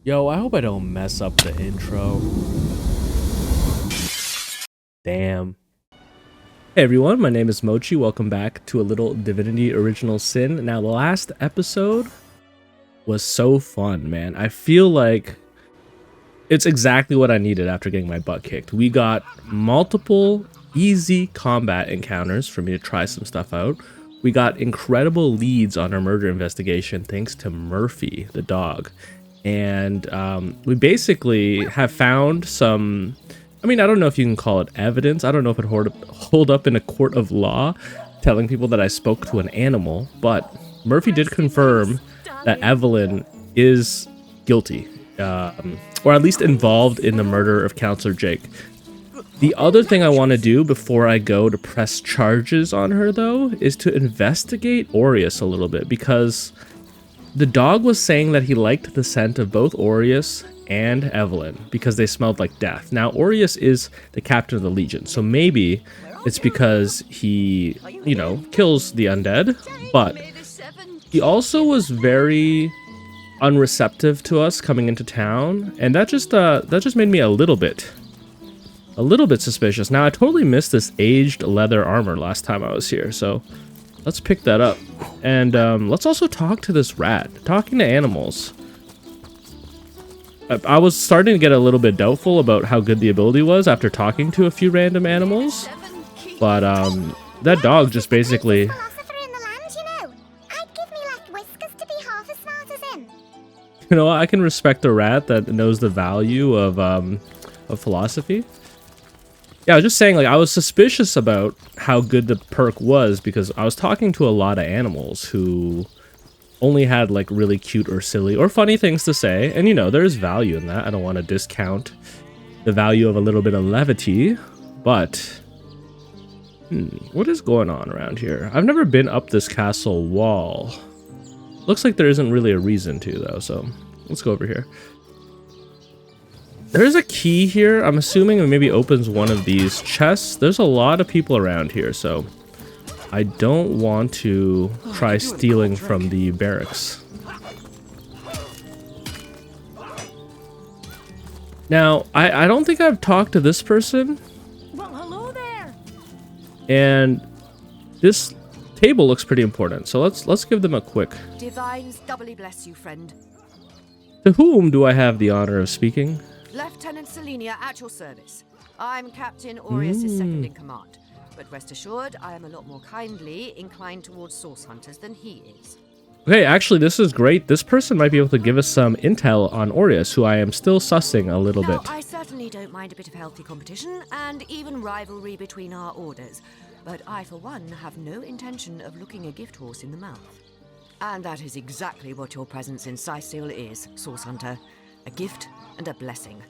Yo, I hope I don't mess up the intro. Damn. Hey everyone, my name is Mochi. Welcome back to a little Divinity Original Sin. Now, the last episode was so fun, man. I feel like it's exactly what I needed after getting my butt kicked. We got multiple easy combat encounters for me to try some stuff out. We got incredible leads on our murder investigation thanks to Murphy, the dog. And we basically have found some, I mean, I don't know if you can call it evidence. I don't know if it hold up in a court of law telling people that I spoke to an animal, but Murphy did confirm that Evelyn is guilty, or at least involved in the murder of Counselor Jake. The other thing I want to do before I go to press charges on her, though, is to investigate Aureus a little bit, because the dog was saying that he liked the scent of both Aureus and Evelyn because they smelled like death. Now, Aureus is the captain of the Legion, so maybe it's because he, you know, kills the undead, but he also was very unreceptive to us coming into town, and that just made me a little bit suspicious. Now, I totally missed this aged leather armor last time I was here, so let's pick that up. And let's also talk to this rat. Talking to animals. I was starting to get a little bit doubtful about how good the ability was after talking to a few random animals. But that dog just basically... You know, I can respect a rat that knows the value of philosophy. Yeah, I was just saying, like, I was suspicious about how good the perk was because I was talking to a lot of animals who only had, like, really cute or silly or funny things to say. And, you know, there's value in that. I don't want to discount the value of a little bit of levity. But, what is going on around here? I've never been up this castle wall. Looks like there isn't really a reason to, though, so let's go over here. There's a key here. I'm assuming it maybe opens one of these chests. There's a lot of people around here, so I don't want to try stealing from the barracks. Now, I don't think I've talked to this person. Well, hello there. And this table looks pretty important, so let's give them a quick. Divines doubly bless you, friend. To whom do I have the honor of speaking? Lieutenant Selenia at your service. I'm Captain Aureus' second in command, but rest assured I am a lot more kindly inclined towards source hunters than he is. Okay, actually, this is great. This person might be able to give us some intel on Aureus, who I am still sussing a little bit. I certainly don't mind a bit of healthy competition and even rivalry between our orders, but I, for one, have no intention of looking a gift horse in the mouth. And that is exactly what your presence in Cyseal is, source hunter. A gift and a blessing.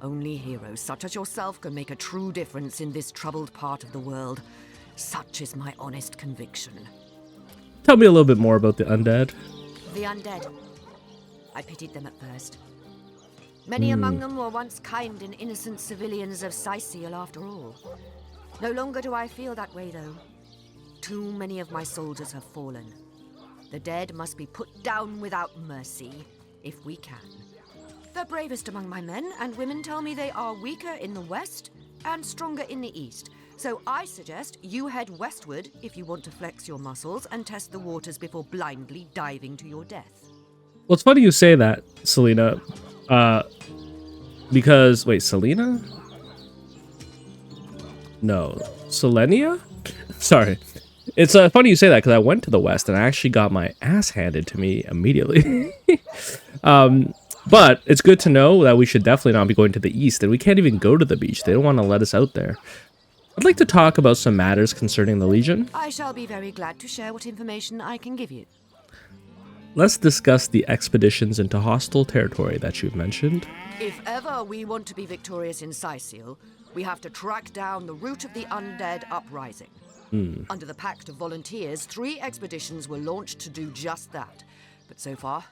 Only heroes such as yourself can make a true difference in this troubled part of the world. Such is my honest conviction. Tell me a little bit more about the undead. The undead. I pitied them at first. Many among them were once kind and innocent civilians of Cyseal after all. No longer do I feel that way, though. Too many of my soldiers have fallen. The dead must be put down without mercy, if we can. The bravest among my men and women tell me they are weaker in the west and stronger in the east. So I suggest you head westward if you want to flex your muscles and test the waters before blindly diving to your death. Well, it's funny you say that, Selena. Because, wait, Selena? No. Selenia? Sorry. It's funny you say that because I went to the west and I actually got my ass handed to me immediately. But it's good to know that we should definitely not be going to the east, and we can't even go to the beach. They don't want to let us out there. I'd like to talk about some matters concerning the Legion. I shall be very glad to share what information I can give you. Let's discuss the expeditions into hostile territory that you've mentioned. If ever we want to be victorious in Cyseal, we have to track down the root of the undead uprising. Under the Pact of Volunteers, 3 expeditions were launched to do just that. But so far,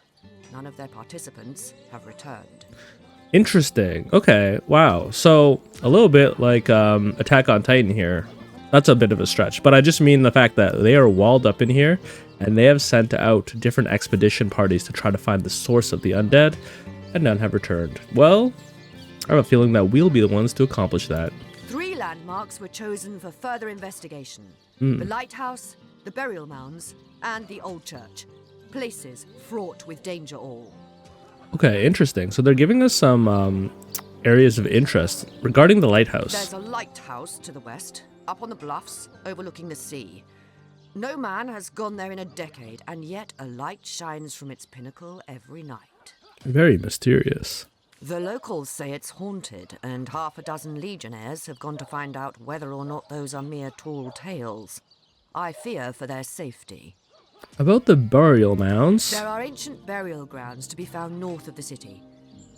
none of their participants have returned. Interesting. Okay. Wow. So a little bit like Attack on Titan here. That's a bit of a stretch, but I just mean the fact that they are walled up in here and they have sent out different expedition parties to try to find the source of the undead. and none have returned. Well, I have a feeling that we'll be the ones to accomplish that. 3 landmarks were chosen for further investigation. The lighthouse, the burial mounds, and the old church. Places fraught with danger all. Okay, interesting. So they're giving us some areas of interest regarding the lighthouse. There's a lighthouse to the west, up on the bluffs, overlooking the sea. No man has gone there in a decade, and yet a light shines from its pinnacle every night. Very mysterious. The locals say it's haunted, and half a dozen legionnaires have gone to find out whether or not those are mere tall tales. I fear for their safety. About the burial mounds. There are ancient burial grounds to be found north of the city.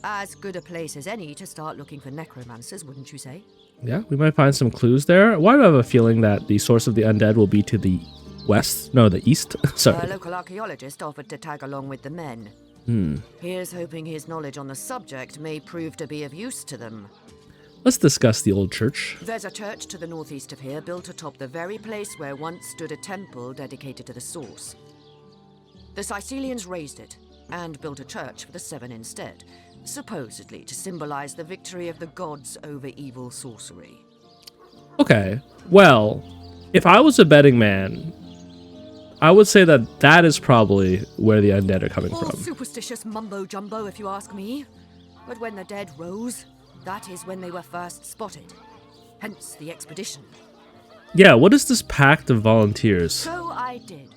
As good a place as any to start looking for necromancers, wouldn't you say? Yeah, we might find some clues there. Why do I have a feeling that the source of the undead will be to the west? No, the east. Sorry. A local archaeologist offered to tag along with the men. Here's hoping his knowledge on the subject may prove to be of use to them. Let's discuss the old church. There's a church to the northeast of here, built atop the very place where once stood a temple dedicated to the source. The Cysealians razed it, and built a church for the 7 instead, supposedly to symbolize the victory of the gods over evil sorcery. Okay, well, if I was a betting man, I would say that that is probably where the undead are coming All from. superstitious mumbo-jumbo, if you ask me. But when the dead rose, that is when they were first spotted. Hence the expedition. Yeah, what is this pact of volunteers? So I did.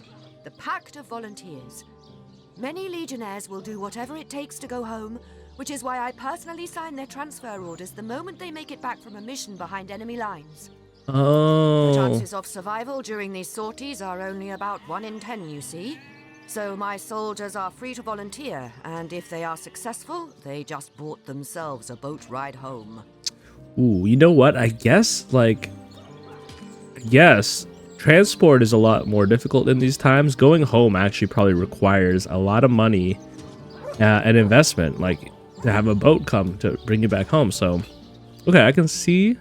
The Pact of Volunteers. Many legionnaires will do whatever it takes to go home, which is why I personally sign their transfer orders the moment they make it back from a mission behind enemy lines. The Oh, chances of survival during these sorties are only about 1 in 10, you see. So my soldiers are free to volunteer, and if they are successful, they just bought themselves a boat ride home. ooh, you know what? I guess, transport is a lot more difficult in these times. Going home actually probably requires a lot of money and investment, like to have a boat come to bring you back home. So, okay, I can see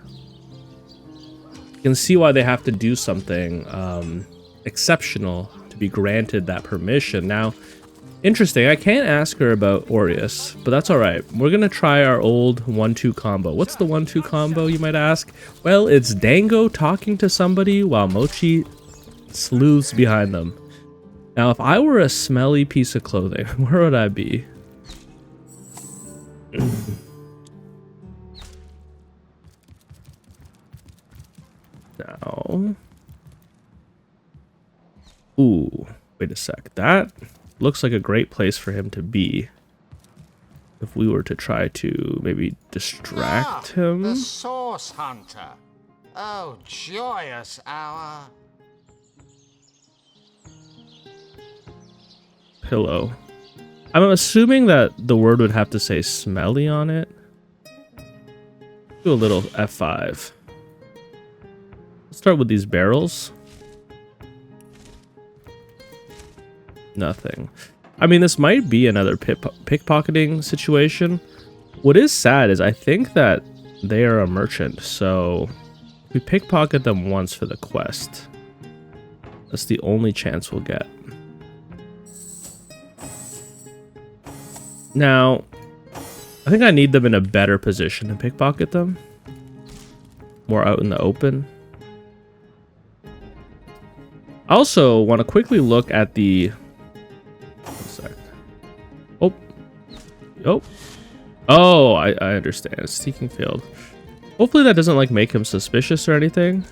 why they have to do something exceptional to be granted that permission. Now, interesting, I can't ask her about Aureus, but that's all right. We're gonna try our old 1-2 combo. What's the 1-2 combo, you might ask? Well, it's Dango talking to somebody while Mochi sleuths behind them. Now, if I were a smelly piece of clothing, where would I be? Now, ooh, wait a sec. That looks like a great place for him to be. If we were to try to maybe distract him. The Source Hunter. Oh, joyous hour. Pillow. I'm assuming that the word would have to say smelly on it. Do a little F5. Let's start with these barrels. Nothing. I mean, this might be another pickpocketing situation. What is sad is I think that they are a merchant, so we pickpocket them once for the quest. That's the only chance we'll get. Now, I think I need them in a better position to pickpocket them. More out in the open. I also want to quickly look at the... One sec. Oh, I understand. Seeking failed. Hopefully that doesn't like make him suspicious or anything.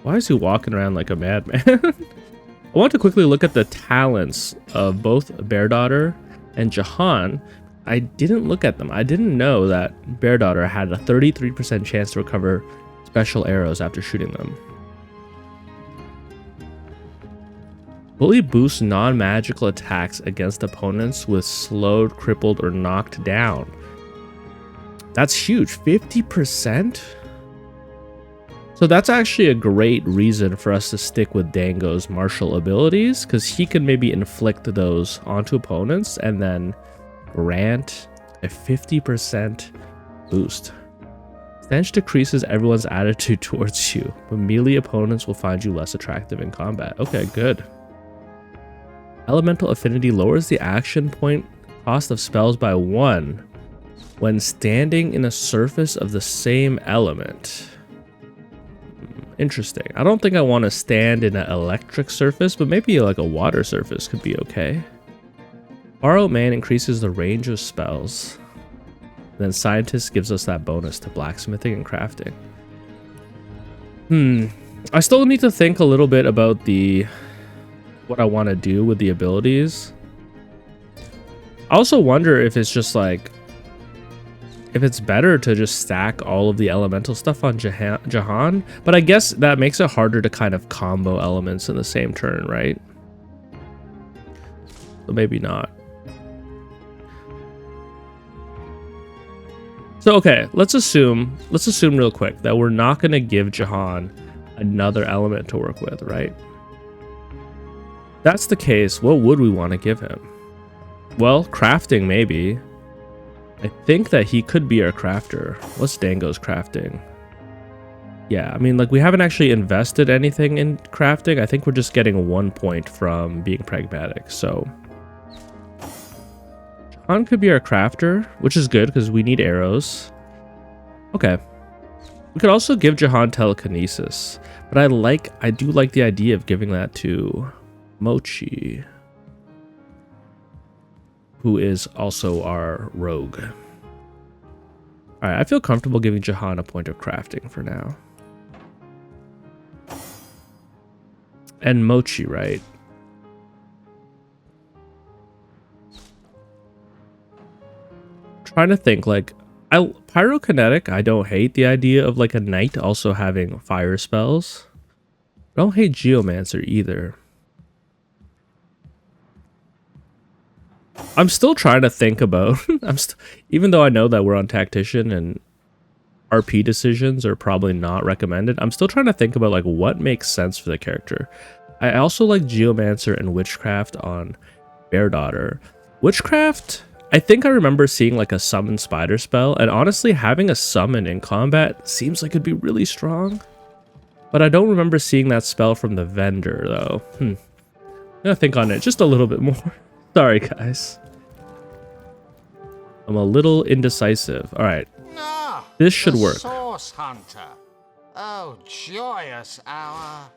Why is he walking around like a madman? I want to quickly look at the talents of both Bear Daughter and Jahan. I didn't look at them. I didn't know that Bear Daughter had a 33% chance to recover special arrows after shooting them. Bully boosts non-magical attacks against opponents with slowed, crippled, or knocked down. That's huge. 50%? So that's actually a great reason for us to stick with Dango's martial abilities, because he can maybe inflict those onto opponents and then grant a 50% boost. Stench decreases everyone's attitude towards you, but melee opponents will find you less attractive in combat. Okay, good. Elemental affinity lowers the action point cost of spells by 1. when standing in a surface of the same element. Interesting. I don't think I want to stand in an electric surface, but maybe like a water surface could be okay. Borrowed Man increases the range of spells. Then Scientist gives us that bonus to blacksmithing and crafting. I still need to think a little bit about what I want to do with the abilities. I also wonder if it's just like, if it's better to just stack all of the elemental stuff on Jahan, but I guess that makes it harder to kind of combo elements in the same turn, right? So maybe not. So okay, let's assume real quick that we're not going to give Jahan another element to work with, right? That's the case, what would we want to give him? Well, crafting maybe. I think that he could be our crafter. What's Dango's crafting? Yeah, I mean, like, we haven't actually invested anything in crafting. I think we're just getting 1 point from being pragmatic, so Han could be our crafter, which is good because we need arrows. Okay. We could also give Jahan telekinesis, but I do like the idea of giving that to Mochi, who is also our rogue. Alright, I feel comfortable giving Jahan a point of crafting for now. And Mochi, right? Trying to think, like, pyrokinetic, I don't hate the idea of like a knight also having fire spells. I don't hate geomancer either. I'm still trying to think about even though I know that we're on tactician and RP decisions are probably not recommended, I'm still trying to think about like what makes sense for the character. I also like geomancer and witchcraft on Bear Daughter. Witchcraft, I think I remember seeing like a summon spider spell, and honestly having a summon in combat seems like it'd be really strong. But I don't remember seeing that spell from the vendor though. I'm gonna think on it just a little bit more. Sorry guys. I'm a little indecisive. Alright. No, this should work. Source Hunter. Oh, joyous hour.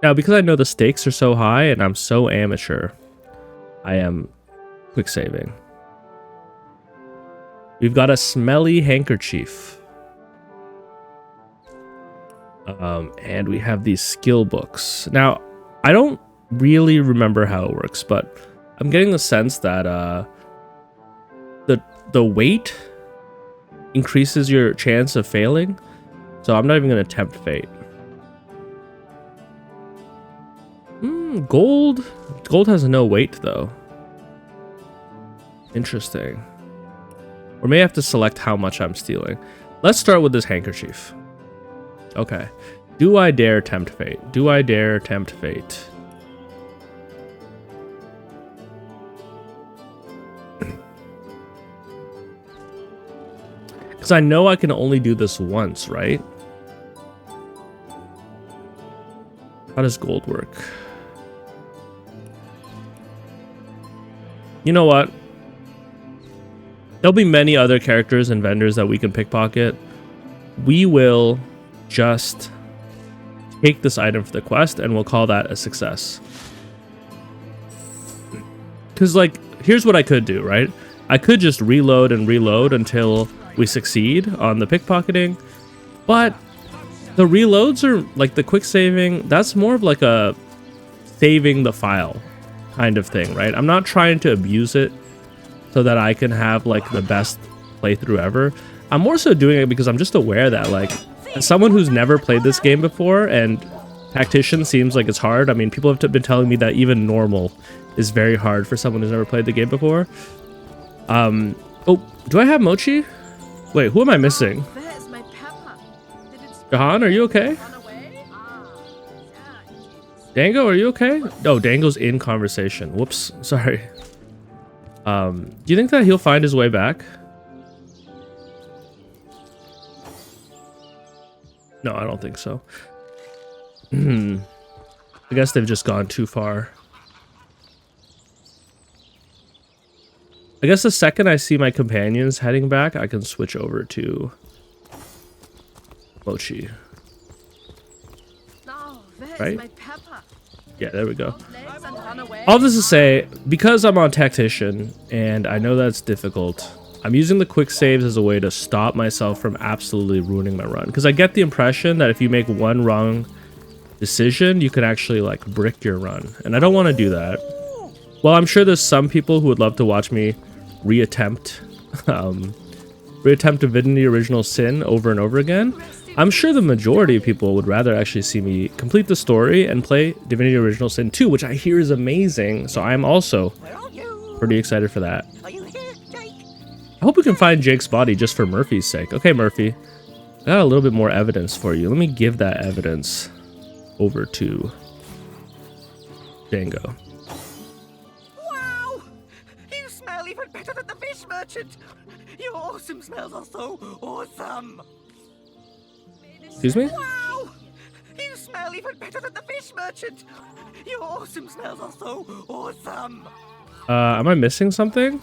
Now because I know the stakes are so high and I'm so amateur, I am quick saving. We've got a smelly handkerchief. And we have these skill books. Now, I don't really remember how it works, but I'm getting the sense that the weight increases your chance of failing. So I'm not even going to tempt fate. Gold. Gold has no weight though. Interesting. Or may have to select how much I'm stealing. Let's start with this handkerchief. Okay. Do I dare tempt fate? Do I dare tempt fate? Because I know I can only do this once, right? How does gold work? You know what? There'll be many other characters and vendors that we can pickpocket. We will just take this item for the quest and we'll call that a success. Because, like, here's what I could do, right? I could just reload and reload until we succeed on the pickpocketing. But the reloads are, like, the quick saving, that's more of like a saving the file kind of thing, right? I'm not trying to abuse it so that I can have like the best playthrough ever. I'm more so doing it because I'm just aware that, like, as someone who's never played this game before and tactician seems like it's hard. I mean, people have been telling me that even normal is very hard for someone who's never played the game before. Oh, do I have Mochi? Wait, who am I missing? Jahan, are you okay? Dango, are you okay? Oh, Dango's in conversation. Whoops, sorry. Do you think that he'll find his way back? No, I don't think so. I guess they've just gone too far. I guess the second I see my companions heading back, I can switch over to Mochi. Right? Yeah, there we go. All this to say, because I'm on tactician and I know that's difficult, I'm using the quick saves as a way to stop myself from absolutely ruining my run. Because I get the impression that if you make one wrong decision, you could actually like brick your run. And I don't want to do that. Well, I'm sure there's some people who would love to watch me reattempt Divinity Original Sin over and over again. I'm sure the majority of people would rather actually see me complete the story and play Divinity Original Sin 2, which I hear is amazing. So I'm also pretty excited for that. I hope we can find Jake's body just for Murphy's sake. Okay, Murphy, I got a little bit more evidence for you. Let me give that evidence over to Django. Wow! You smell even better than the fish merchant! Your awesome smells are so awesome! Excuse me? Wow! You smell even better than the fish merchant! Your awesome smells are so awesome! Am I missing something?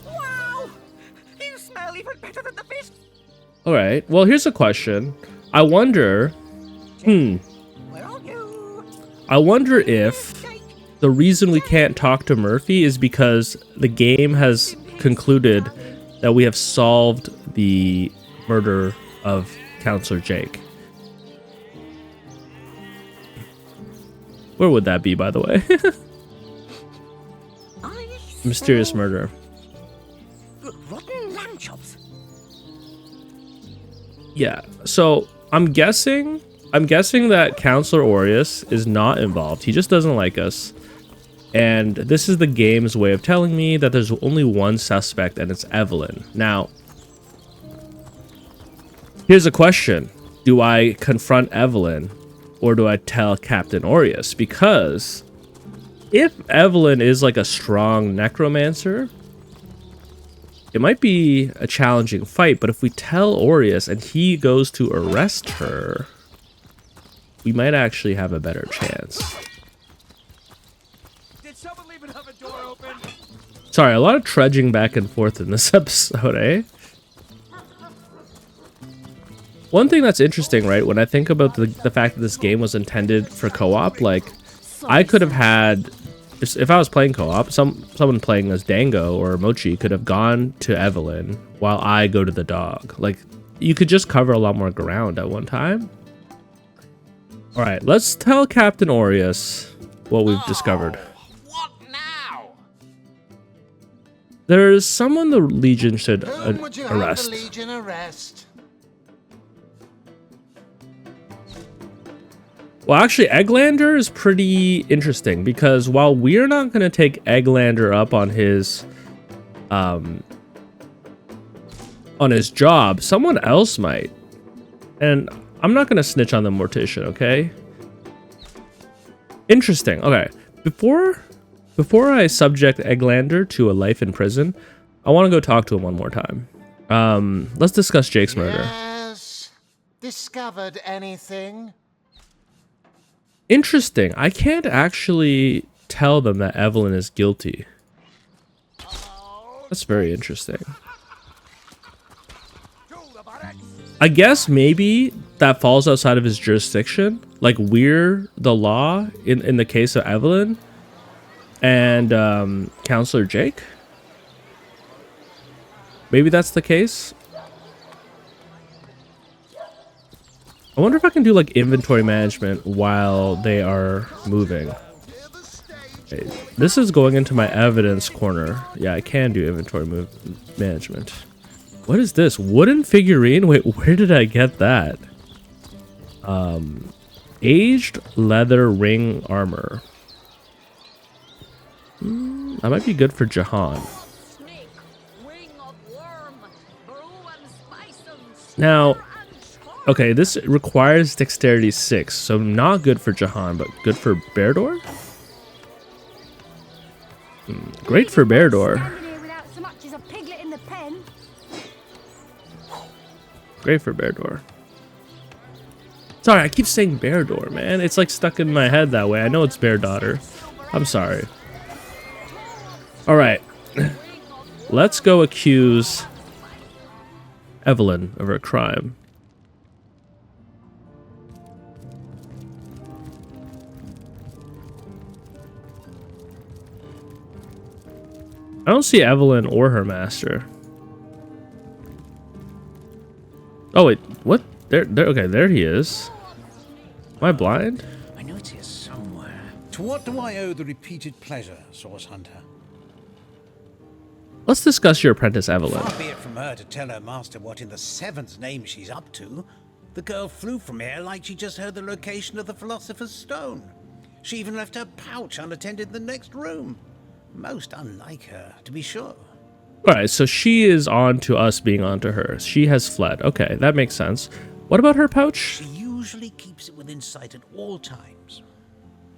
Wow! You smell even better than the fish... Alright, well here's a question. I wonder... Where are you? I wonder if the reason we can't talk to Murphy is because the game has concluded that we have solved the murder of Counselor Jake. Where would that be, by the way? Mysterious murder. Rotten lamb chops. Yeah, so I'm guessing that Counselor Aureus is not involved. He just doesn't like us. And this is the game's way of telling me that there's only one suspect, and it's Evelyn. Now, here's a question. Do I confront Evelyn, or do I tell Captain Aureus? Because if Evelyn is like a strong necromancer, it might be a challenging fight. But if we tell Aureus and he goes to arrest her, we might actually have a better chance. Did someone leave another door open? Sorry, a lot of trudging back and forth in this episode, eh? One thing that's interesting, right, when I think about the fact that this game was intended for co-op, like, I could have had, if I was playing co-op, someone playing as Dango or Mochi could have gone to Evelyn while I go to the dog. Like, you could just cover a lot more ground at one time. Alright, let's tell Captain Aureus what we've discovered. What now? There's someone the Legion should Whom would you have arrest. the Legion arrest? Well, actually, Eglandaer is pretty interesting because while we're not going to take Eglandaer up on his job, someone else might. And I'm not going to snitch on the mortician, okay? Interesting. Okay, before I subject Eglandaer to a life in prison, I want to go talk to him one more time. Let's discuss Jake's murder. Yes. Discovered anything? Interesting. I can't actually tell them that Evelyn is guilty. That's very interesting. I guess maybe that falls outside of his jurisdiction. Like, we're the law in the case of Evelyn and Counselor Jake. Maybe that's the case. I wonder if I can do like inventory management while they are moving. Okay, this is going into my evidence corner. Yeah, I can do inventory management. What is this? Wooden figurine? Wait, where did I get that? Aged leather ring armor. That might be good for Jahan. Now, okay, this requires dexterity 6, so not good for Jahan, but good for Baldur? Great for Baldur. Great for Baldur. Sorry, I keep saying Baldur, man. It's like stuck in my head that way. I know it's Bear Daughter. I'm sorry. Alright. let's go accuse Evelyn of her crime. I don't see Evelyn or her master. Oh wait, what? There. Okay, there he is. Am I blind? I know it's here somewhere. To what do I owe the repeated pleasure, Source Hunter? Let's discuss your apprentice, Evelyn. Far be it from her to tell her master what in the seven's name she's up to. The girl flew from here like she just heard the location of the Philosopher's Stone. She even left her pouch unattended in the next room. Most unlike her, to be sure. Alright, so she is on to us being on to her. She has fled. Okay, that makes sense. What about her pouch? She usually keeps it within sight at all times.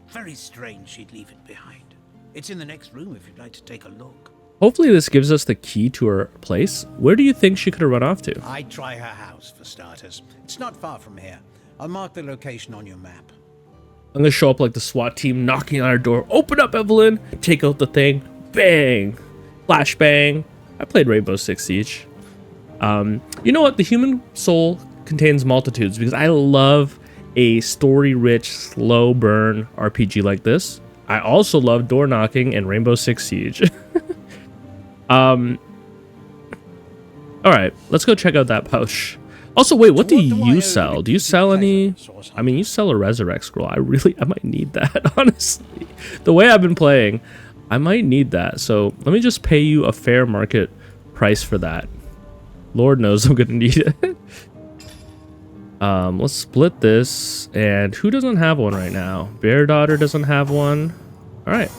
Very strange she'd leave it behind. It's in the next room if you'd like to take a look. Hopefully this gives us the key to her place. Where do you think she could have run off to? I'd try her house, for starters. It's not far from here. I'll mark the location on your map. I'm gonna show up like the SWAT team knocking on our door. Open up, Evelyn! Take out the thing. Bang! Flashbang. I played Rainbow Six Siege. You know what? The human soul contains multitudes because I love a story-rich, slow burn RPG like this. I also love door knocking and Rainbow Six Siege. Alright, let's go check out that pouch. Also, wait, what do you sell? Do you sell any... I mean, you sell a resurrect scroll. I might need that, honestly. The way I've been playing, I might need that. So let me just pay you a fair market price for that. Lord knows I'm gonna need it. Let's split this. And who doesn't have one right now? Bear Daughter doesn't have one. All right.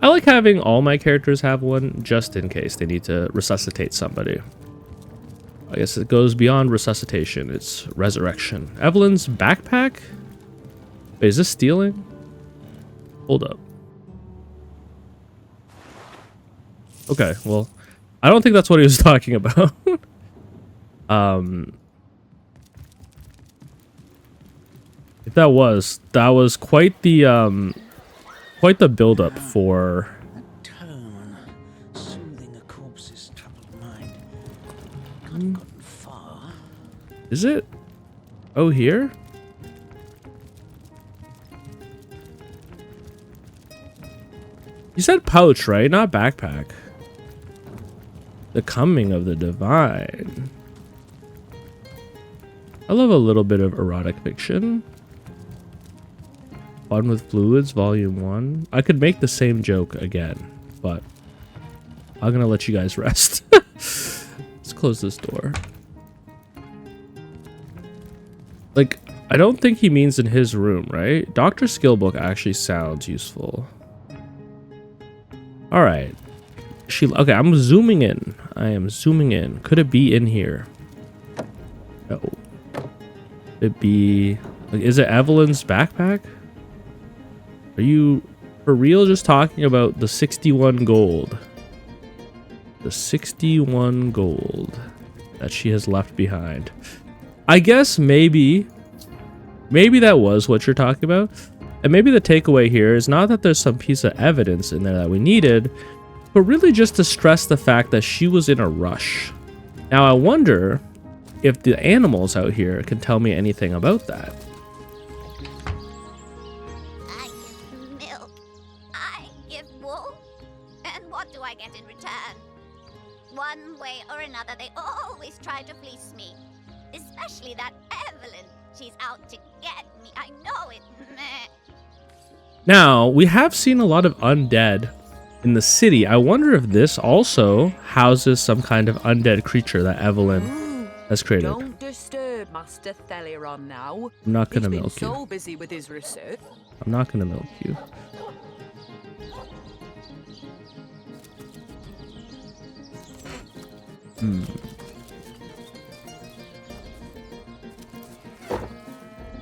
I like having all my characters have one just in case they need to resuscitate somebody. I guess it goes beyond resuscitation. It's resurrection. Evelyn's backpack? Wait, is this stealing? Hold up. Okay, well, I don't think that's what he was talking about. If that was quite the build-up for... Soothing a corpse's troubled mind. Can't have gotten far. Is it? Oh, here? You said pouch, right? Not backpack. The coming of the divine. I love a little bit of erotic fiction. Fun with Fluids, Volume 1. I could make the same joke again, but I'm gonna let you guys rest. Let's close this door. Like, I don't think he means in his room, right? Dr. Skillbook actually sounds useful. Alright. Okay, I'm zooming in. I am zooming in. Could it be in here? No. Could it be... Like, is it Evelyn's backpack? Are you for real just talking about the 61 gold? The 61 gold that she has left behind. I guess maybe that was what you're talking about. And maybe the takeaway here is not that there's some piece of evidence in there that we needed, but really just to stress the fact that she was in a rush. Now I wonder if the animals out here can tell me anything about that. I give milk. I give wool. And what do I get in return? One way or another, they always try to fleece me. Especially that Evelyn. She's out to get me. I know it. Meh. Now, we have seen a lot of undead in the city. I wonder if this also houses some kind of undead creature that Evelyn has created. Don't disturb Master Theliron now. I'm not gonna He's milk been you. so busy with his research. I'm not gonna milk you.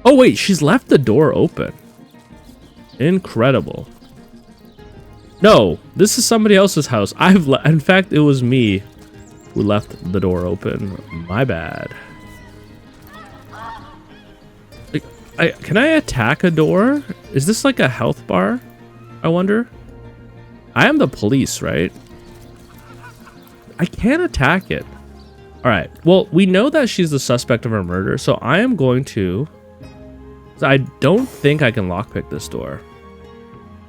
Oh wait, she's left the door open. Incredible. No, this is somebody else's house. In fact, it was me who left the door open. My bad. Like, can I attack a door? Is this like a health bar? I wonder. I am the police, right? I can't attack it. All right. Well, we know that she's the suspect of her murder, so I am going to... So I don't think I can lockpick this door.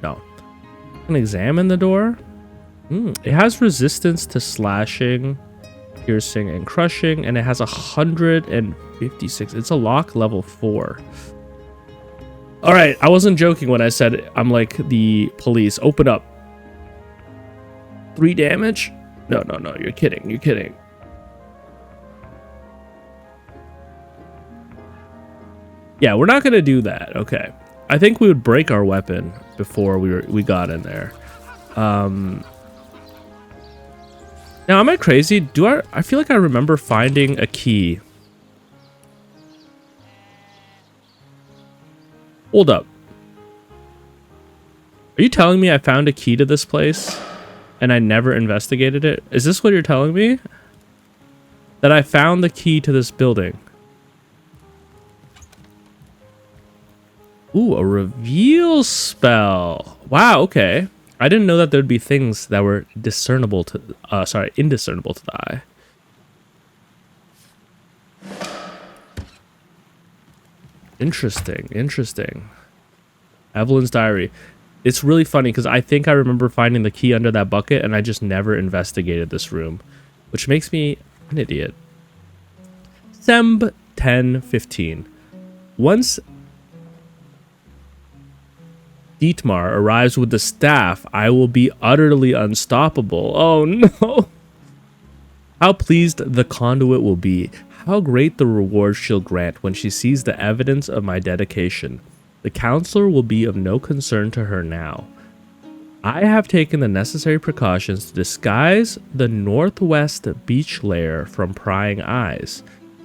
No. I can examine the door. It has resistance to slashing, piercing, and crushing, and it has 156. It's a lock level 4. All right. I wasn't joking when I said I'm like the police. Open up. 3 damage? No. You're kidding. You're kidding. Yeah, we're not gonna do that. Okay, I think we would break our weapon before we got in there. Now, am I crazy? I feel like I remember finding a key. Hold up. Are you telling me I found a key to this place and I never investigated it? Is this what you're telling me? That I found the key to this building? Ooh, a reveal spell. Wow, okay. I didn't know that there'd be things that were indiscernible to the eye. Interesting. Evelyn's diary. It's really funny because I think I remember finding the key under that bucket and I just never investigated this room, which makes me an idiot. Semb 1015. Once Dietmar arrives with the staff, I will be utterly unstoppable. Oh no! How pleased the conduit will be. How great the reward she'll grant when she sees the evidence of my dedication. The counselor will be of no concern to her now. I have taken the necessary precautions to disguise the northwest beach lair from prying eyes,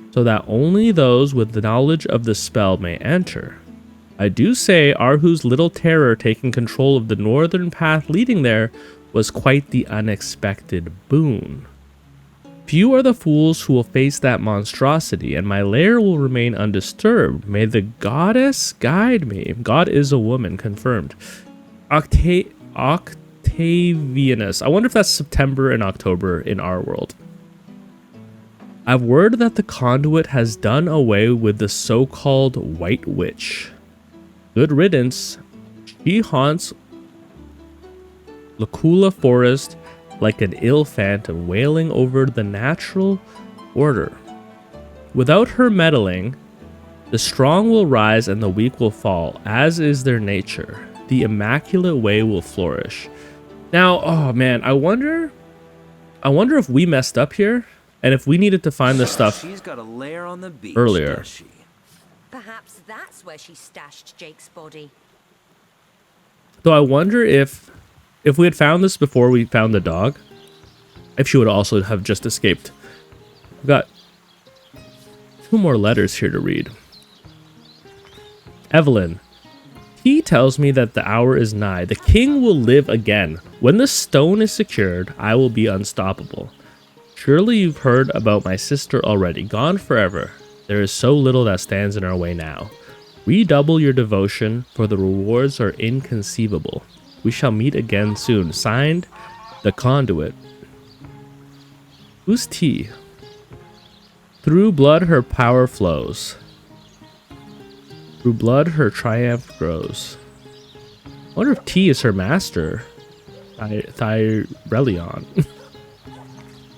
so that only those with the knowledge of the spell may enter. I do say Arhu's little terror taking control of the northern path leading there was quite the unexpected boon. Few are the fools who will face that monstrosity, and my lair will remain undisturbed. May the goddess guide me. God is a woman, confirmed. Octavianus. I wonder if that's September and October in our world. I've word that the conduit has done away with the so-called White Witch. Good riddance. She haunts Lacula Forest like an ill phantom, wailing over the natural order. Without her meddling, the strong will rise and the weak will fall, as is their nature. The immaculate way will flourish. Now, oh man, I wonder if we messed up here, and if we needed to find this stuff She's got a lair on the beach, earlier. does she? Perhaps that's where she stashed Jake's body. So I wonder if we had found this before we found the dog, if she would also have just escaped. We've got 2 more letters here to read. Evelyn. He tells me that the hour is nigh. The king will live again. When the stone is secured, I will be unstoppable. Surely you've heard about my sister already, gone forever. There is so little that stands in our way now. Redouble your devotion, for the rewards are inconceivable. We shall meet again soon. Signed, The Conduit. Who's T? Through blood her power flows. Through blood her triumph grows. I wonder if T is her master. Thyrelion.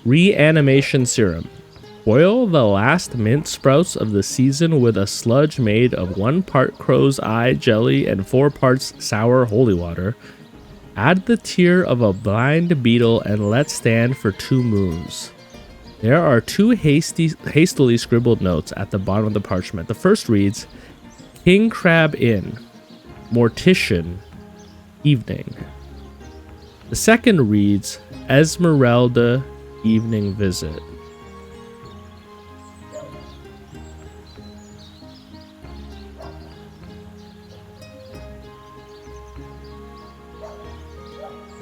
Reanimation serum. Boil the last mint sprouts of the season with a sludge made of 1 part crow's eye jelly and 4 parts sour holy water. Add the tear of a blind beetle and let stand for 2 moons. There are 2 hastily scribbled notes at the bottom of the parchment. The first reads, King Crab Inn, Mortician, Evening. The second reads, Esmeralda, Evening Visit.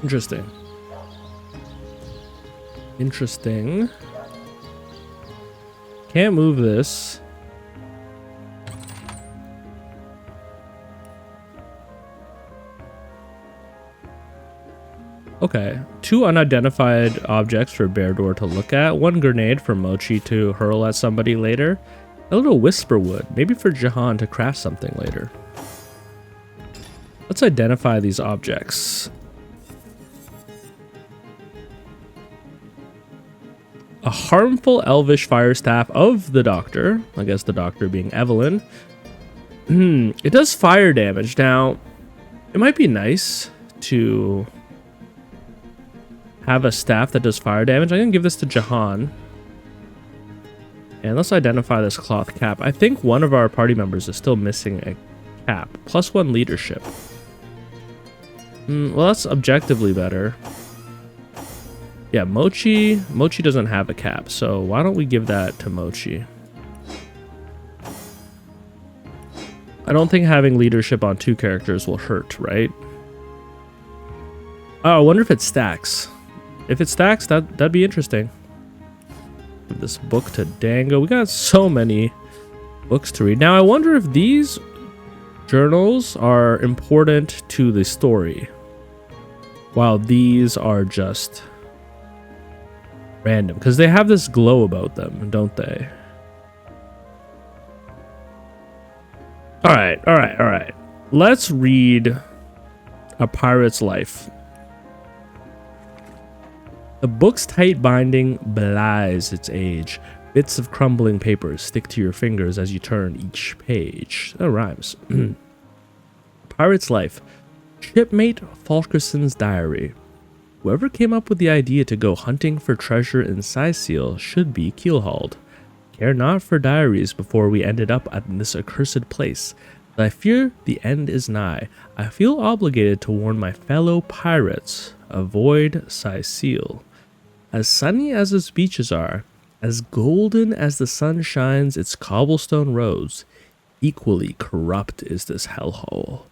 Interesting. Can't move this. Okay, 2 unidentified objects for Baldur to look at, 1 grenade for Mochi to hurl at somebody later, a little whisper wood, maybe for Jahan to craft something later. Let's identify these objects. A harmful elvish fire staff of the doctor, I guess the doctor being Evelyn. It does fire damage. Now, it might be nice to have a staff that does fire damage. I'm gonna give this to Jahan. And let's identify this cloth cap. I think one of our party members is still missing a cap. +1 leadership. Well, that's objectively better. Yeah, Mochi doesn't have a cap, so why don't we give that to Mochi? I don't think having leadership on 2 characters will hurt, right? Oh, I wonder if it stacks. If it stacks, that'd be interesting. Give this book to Dango. We got so many books to read. Now, I wonder if these journals are important to the story, while these are just random, because they have this glow about them, don't they? All right. Let's read A Pirate's Life. The book's tight binding belies its age. Bits of crumbling paper stick to your fingers as you turn each page. That rhymes. Pirate's Life. Shipmate Fulkerson's diary. Whoever came up with the idea to go hunting for treasure in Cyseal should be keelhauled. Care not for diaries before we ended up at this accursed place. But I fear the end is nigh. I feel obligated to warn my fellow pirates. Avoid Cyseal. As sunny as its beaches are, as golden as the sun shines its cobblestone roads, equally corrupt is this hellhole.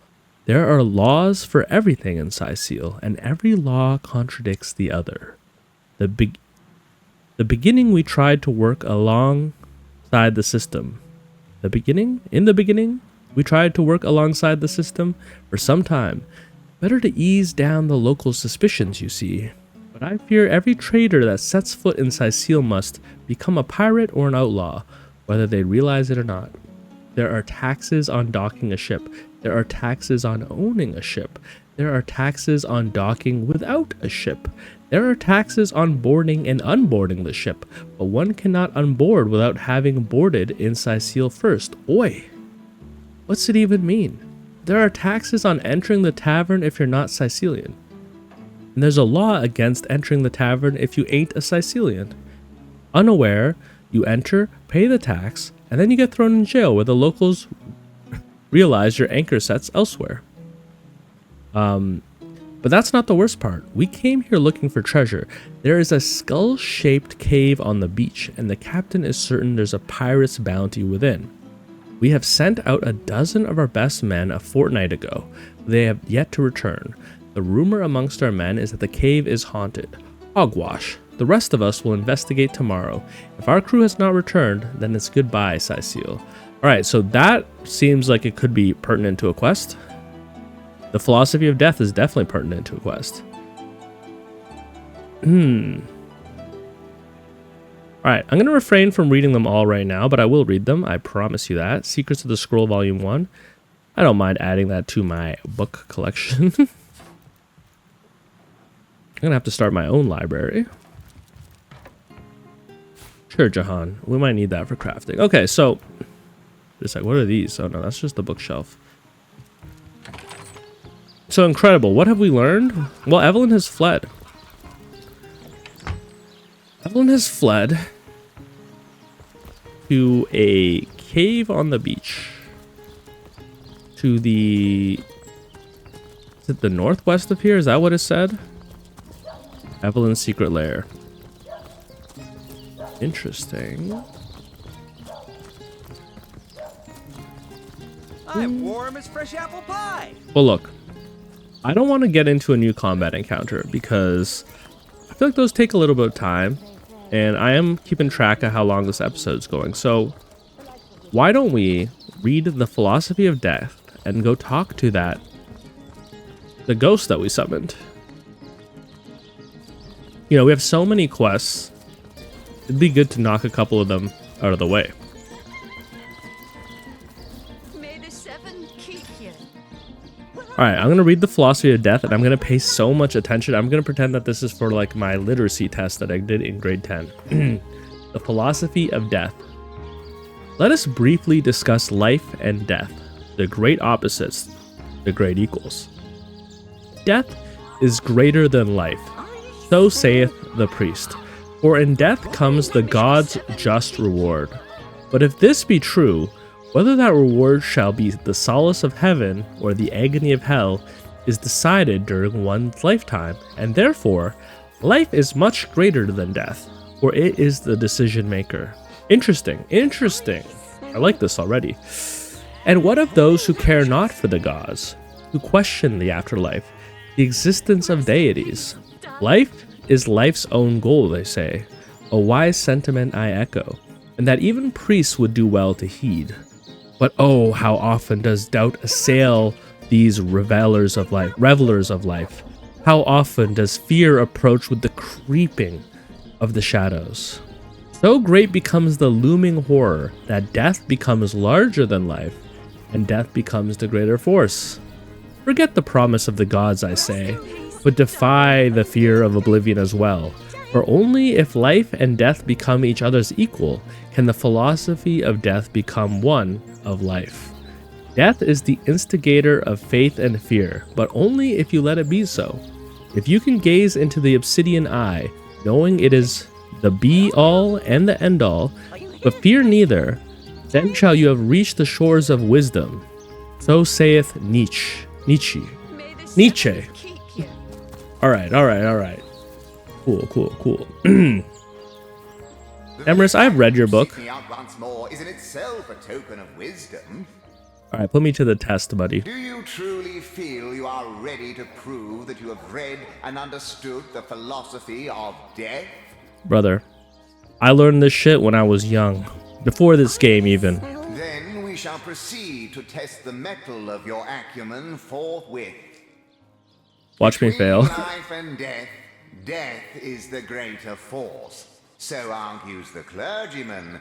There are laws for everything in Cyseal, and every law contradicts the other. The beginning we tried to work alongside the system. In the beginning, we tried to work alongside the system for some time. Better to ease down the local suspicions, you see. But I fear every trader that sets foot in Cyseal must become a pirate or an outlaw, whether they realize it or not. There are taxes on docking a ship. There are taxes on owning a ship. There are taxes on docking without a ship. There are taxes on boarding and unboarding the ship, but one cannot unboard without having boarded in Cyseal first. Oi! What's it even mean? There are taxes on entering the tavern if you're not Cysealian. And there's a law against entering the tavern if you ain't a Cysealian. Unaware, you enter, pay the tax, and then you get thrown in jail where the locals realize your anchor set's elsewhere. But that's not the worst part. We came here looking for treasure. There is a skull-shaped cave on the beach, and the captain is certain there's a pirate's bounty within. We have sent out a dozen of our best men a fortnight ago. They have yet to return. The rumor amongst our men is that the cave is haunted. Hogwash. The rest of us will investigate tomorrow. If our crew has not returned, then it's goodbye, Cyseal. Alright, so that seems like it could be pertinent to a quest. The philosophy of death is definitely pertinent to a quest. Alright, I'm going to refrain from reading them all right now, but I will read them. I promise you that. Secrets of the Scroll Volume 1. I don't mind adding that to my book collection. I'm going to have to start my own library. Sure, Jahan. We might need that for crafting. Okay, so... Just like, what are these? Oh no, that's just the bookshelf. So incredible. What have we learned? Well, Evelyn has fled. Evelyn has fled to a cave on the beach. To the... Is it the northwest of here? Is that what it said? Evelyn's secret lair. Interesting. I'm warm as fresh apple pie. Well, look. I don't want to get into a new combat encounter because I feel like those take a little bit of time. And I am keeping track of how long this episode's going. So why don't we read the Philosophy of Death and go talk to the ghost that we summoned. You know, we have so many quests. It'd be good to knock a couple of them out of the way. May the seven keep you. Alright, I'm going to read the Philosophy of Death, and I'm going to pay so much attention. I'm going to pretend that this is for, like, my literacy test that I did in grade 10. The Philosophy of Death. Let us briefly discuss life and death, the great opposites, the great equals. Death is greater than life, so saith the priest. For in death comes the god's just reward. But if this be true, whether that reward shall be the solace of heaven or the agony of hell is decided during one's lifetime, and therefore, life is much greater than death, for it is the decision maker. Interesting, interesting. I like this already. And what of those who care not for the gods, who question the afterlife, the existence of deities? Life is life's own goal, they say. A wise sentiment I echo, and that even priests would do well to heed. But oh, how often does doubt assail these revelers of life? How often does fear approach with the creeping of the shadows? So great becomes the looming horror that death becomes larger than life, and death becomes the greater force. Forget the promise of the gods, I say, but defy the fear of oblivion as well. For only if life and death become each other's equal, can the philosophy of death become one of life. Death is the instigator of faith and fear, but only if you let it be so. If you can gaze into the obsidian eye, knowing it is the be-all and the end-all, but fear neither, then shall you have reached the shores of wisdom. So saith Nietzsche. Alright. Cool. Emerus, I've read your book. Once more is in itself a token of wisdom. Alright, put me to the test, buddy. Do you truly feel you are ready to prove that you have read and understood the philosophy of death? Brother, I learned this shit when I was young. Before this game, even. Then we shall proceed to test the mettle of your acumen forthwith. Watch me fail. Between life and death, death is the greater force. So argues the clergyman.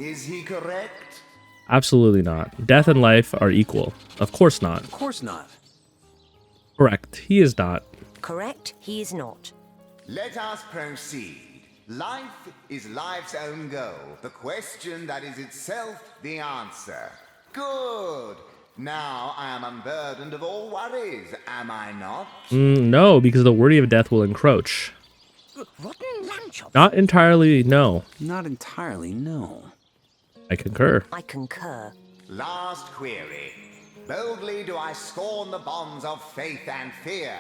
Is he correct? Absolutely not. Death and life are equal. Of course not. Of course not. Correct. He is not. Correct, he is not. Let us proceed. Life is life's own goal. The question that is itself the answer. Good. Now I am unburdened of all worries, am I not? No, because the worry of death will encroach. Rotten lamb chop. Not entirely, no. Not entirely, no. I concur. I concur. Last query. Boldly do I scorn the bonds of faith and fear.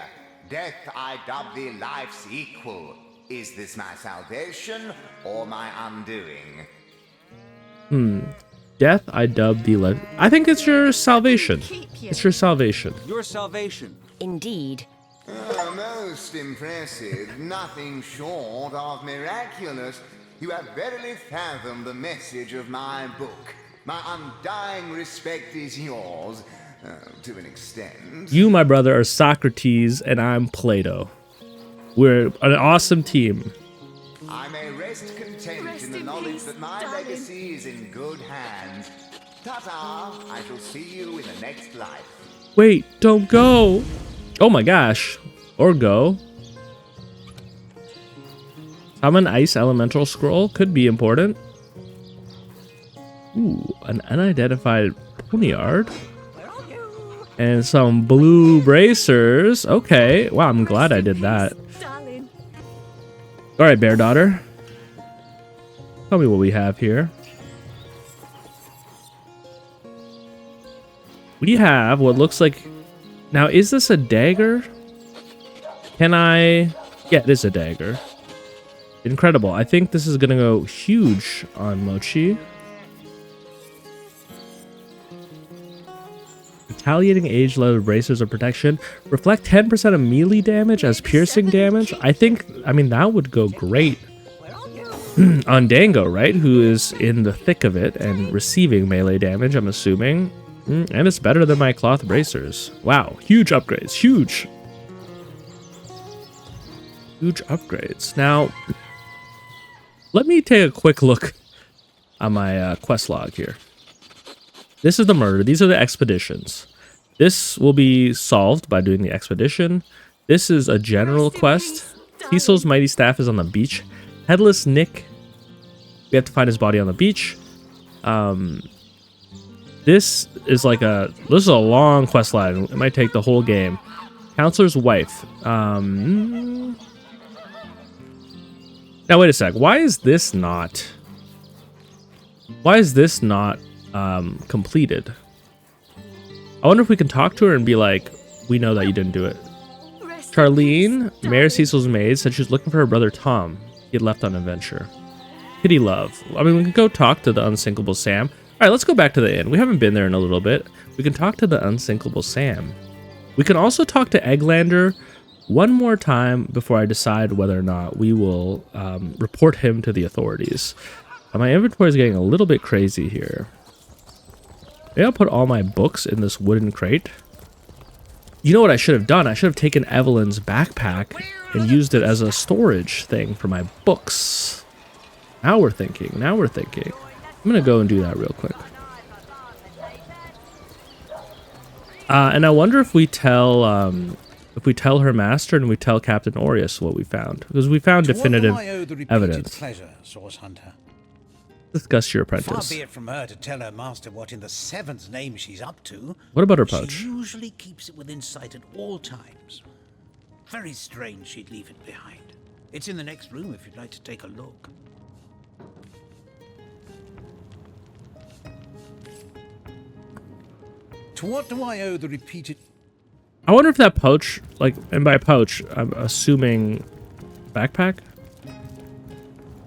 Death I dub thee life's equal. Is this my salvation or my undoing? Death, I dub thee life. I think it's your salvation. It's your salvation. Your salvation. Indeed. Most impressive. Nothing short of miraculous. You have verily fathomed the message of my book. My undying respect is yours, to an extent. You, my brother, are Socrates, and I'm Plato. We're an awesome team. I may rest content in the knowledge that my legacy is in good hands. Ta-ta! I shall see you in the next life. Wait, don't go. Oh my gosh. Or go. Summon Ice Elemental Scroll could be important. Ooh, an unidentified poniard. And some blue bracers. Okay. Wow, I'm glad I did that. Alright, Bear Daughter. Tell me what we have here. We have what looks like... Now, is this a dagger? Can I... Yeah, it is a dagger. Incredible. I think this is going to go huge on Mochi. Retaliating age level bracers of protection. Reflect 10% of melee damage as piercing damage. I mean, that would go great on Dango, right? Who is in the thick of it and receiving melee damage, I'm assuming. And it's better than my cloth bracers. Wow, huge upgrades, huge. Huge upgrades. Now, let me take a quick look on my quest log here. This is the murder. These are the expeditions. This will be solved by doing the expedition. This is a general quest. Cyseal's mighty staff is on the beach. Headless Nick. We have to find his body on the beach. This is a long quest line. It might take the whole game. Counselor's wife. Now wait a sec. Why is this not completed? I wonder if we can talk to her and be like, we know that you didn't do it. Charlene, Mayor Cyseal's maid, said she was looking for her brother Tom. He had left on an adventure. Pity love. I mean, we can go talk to the unsinkable Sam. All right, let's go back to the inn. We haven't been there in a little bit. We can talk to the unsinkable Sam. We can also talk to Eglandaer one more time before I decide whether or not we will report him to the authorities. My inventory is getting a little bit crazy here. Maybe I'll put all my books in this wooden crate. You know what I should have done? I should have taken Evelyn's backpack and used it as a storage thing for my books. Now we're thinking. I'm gonna go and do that real quick. And I wonder if we tell her master and we tell Captain Aureus what we found, because we found definitive evidence. Pleasure, Source Hunter. Discuss your Far apprentice. be it from her to tell her master what in the seven's name she's up to. What about her pouch? She usually keeps it within sight at all times. Very strange she'd leave it behind. It's in the next room if you'd like to take a look. To what do I owe the repeated... I wonder if that pouch, and by pouch, I'm assuming backpack.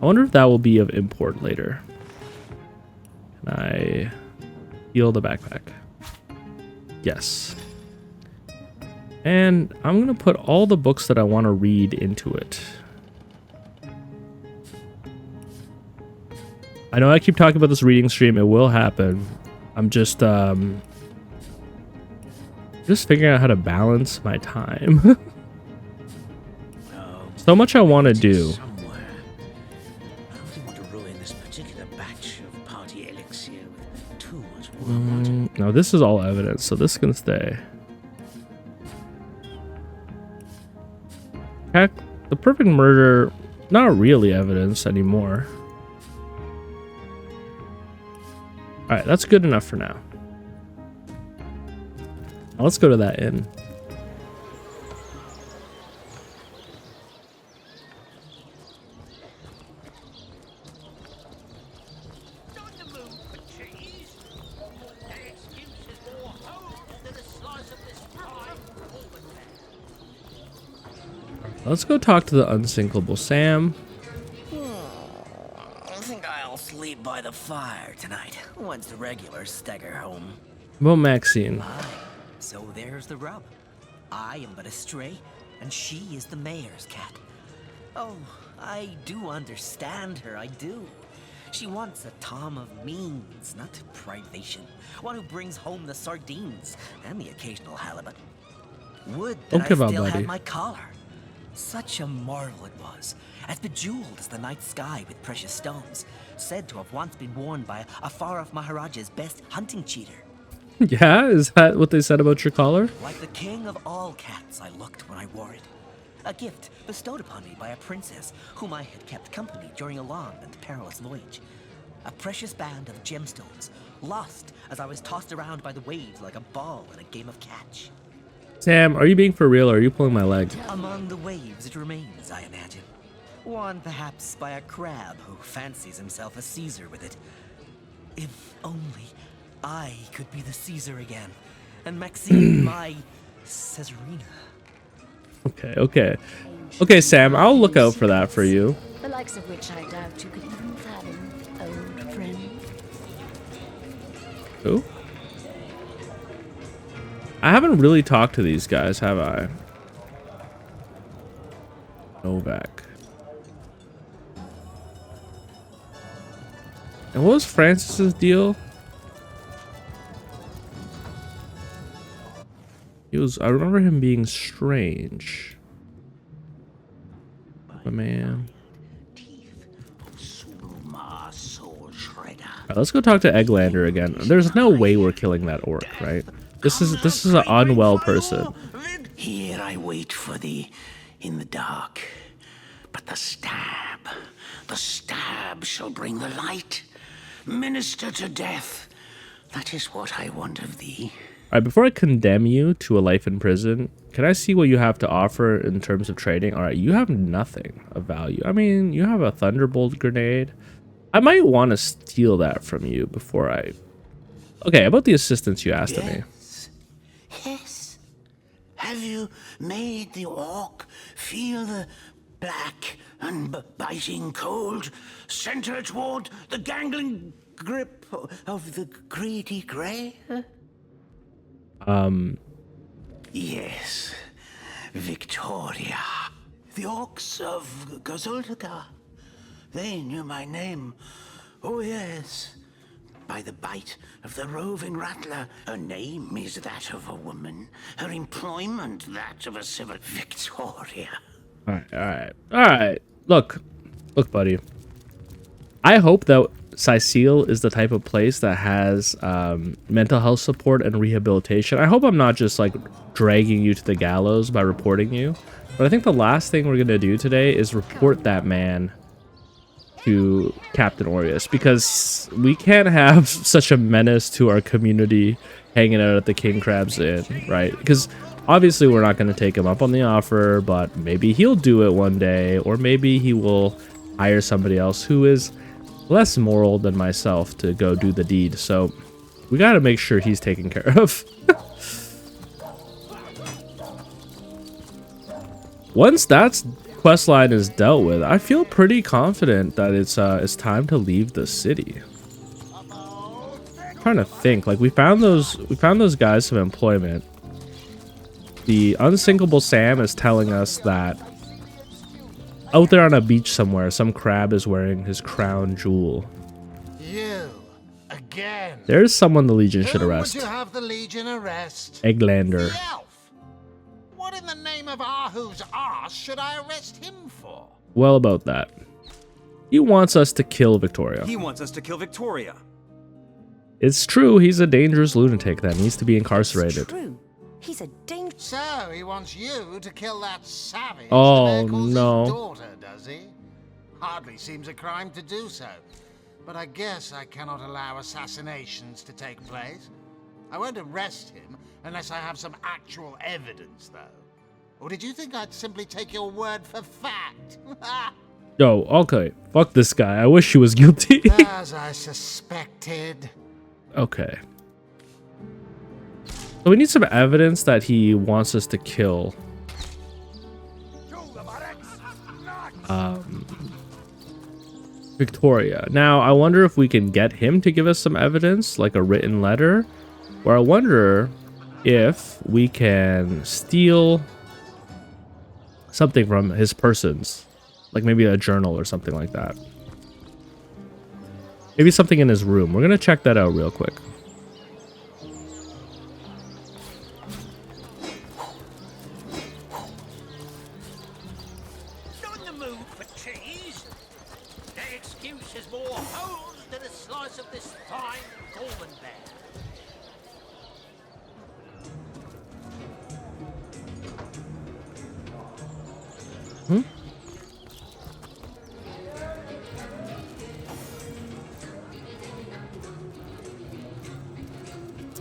I wonder if that will be of import later. Can I heal the backpack? Yes. And I'm going to put all the books that I want to read into it. I know I keep talking about this reading stream. It will happen. I'm just figuring out how to balance my time. So much I want to do. No, this is all evidence, so this can stay. Heck, the perfect murder, not really evidence anymore. Alright, that's good enough for now. Now let's go to that inn. Let's go talk to the unsinkable Sam. I think I'll sleep by the fire tonight, once the regulars stagger home. About Maxine. So there's the rub. I am but a stray, and she is the mayor's cat. Oh, I do understand her, I do. She wants a Tom of means, not privation. One who brings home the sardines and the occasional halibut. Would that I still had my collar. Such a marvel it was, as bejeweled as the night sky with precious stones, said to have once been worn by a far-off Maharaja's best hunting cheater. Yeah, is that what they said about your collar? Like the king of all cats I looked when I wore it. A gift bestowed upon me by a princess whom I had kept company during a long and perilous voyage. A precious band of gemstones, lost as I was tossed around by the waves like a ball in a game of catch. Sam, are you being for real or are you pulling my leg? Among the waves it remains, I imagine. Worn perhaps by a crab who fancies himself a Caesar with it. If only I could be the Caesar again, and Maxine my Caesarina. Okay, Sam, I'll look out for that for you. The likes of which I doubt you could even fathom, old friend. Who? I haven't really talked to these guys, have I? Novak. And what was Francis's deal? I remember him being strange. our soul shredder. Right, let's go talk to Eglandaer again. There's no way we're killing that orc, right? This is an unwell person. Here I wait for thee in the dark. But the stab shall bring the light. Minister to death. That is what I want of thee. Alright, before I condemn you to a life in prison, can I see what you have to offer in terms of trading? Alright, you have nothing of value. I mean, you have a thunderbolt grenade. I might want to steal that from you before I... Okay, about the assistance you asked of me. Yes. Have you made the orc feel the black and biting cold center toward the gangling grip of the greedy grey? Yes, Victoria. The orcs of Gazuldaga. They knew my name. Oh yes. By the bite of the roving rattler. Her name is that of a woman. Her employment that of a civil Victoria. Alright. Look, buddy. I hope that Cyseal is the type of place that has mental health support and rehabilitation. I hope I'm not just like dragging you to the gallows by reporting you. But I think the last thing we're gonna do today is report that man to Captain Aureus, because we can't have such a menace to our community hanging out at the King Crab's Inn, right? Because obviously we're not going to take him up on the offer, but maybe he'll do it one day, or maybe he will hire somebody else who is less moral than myself to go do the deed. So we got to make sure he's taken care of. Once that's quest line is dealt with, I feel pretty confident that it's time to leave the city. I'm trying to think, like we found those guys some employment. The unsinkable Sam is telling us that out there on a beach somewhere, some crab is wearing his crown jewel. You again. There's someone the Legion should arrest. Who would you have the Legion arrest? Eglandaer. The elf. What in the name of Ahu's arse should I arrest him for? Well, about that. He wants us to kill Victoria. He wants us to kill Victoria. It's true, he's a dangerous lunatic that needs to be incarcerated. It's true. He's a dangerous... So, he wants you to kill that savage Oh, that calls no. his daughter, does he? Hardly seems a crime to do so. But I guess I cannot allow assassinations to take place. I won't arrest him unless I have some actual evidence, though. Or did you think I'd simply take your word for fact? Yo, okay. Fuck this guy. I wish he was guilty. As I suspected. Okay. So we need some evidence that he wants us to kill. Victoria. Now, I wonder if we can get him to give us some evidence, like a written letter. Or I wonder if we can steal something from his persons. Like maybe a journal or something like that. Maybe something in his room. We're going to check that out real quick. On the move for cheese. That excuse is more holes than a slice of this fine golden bear.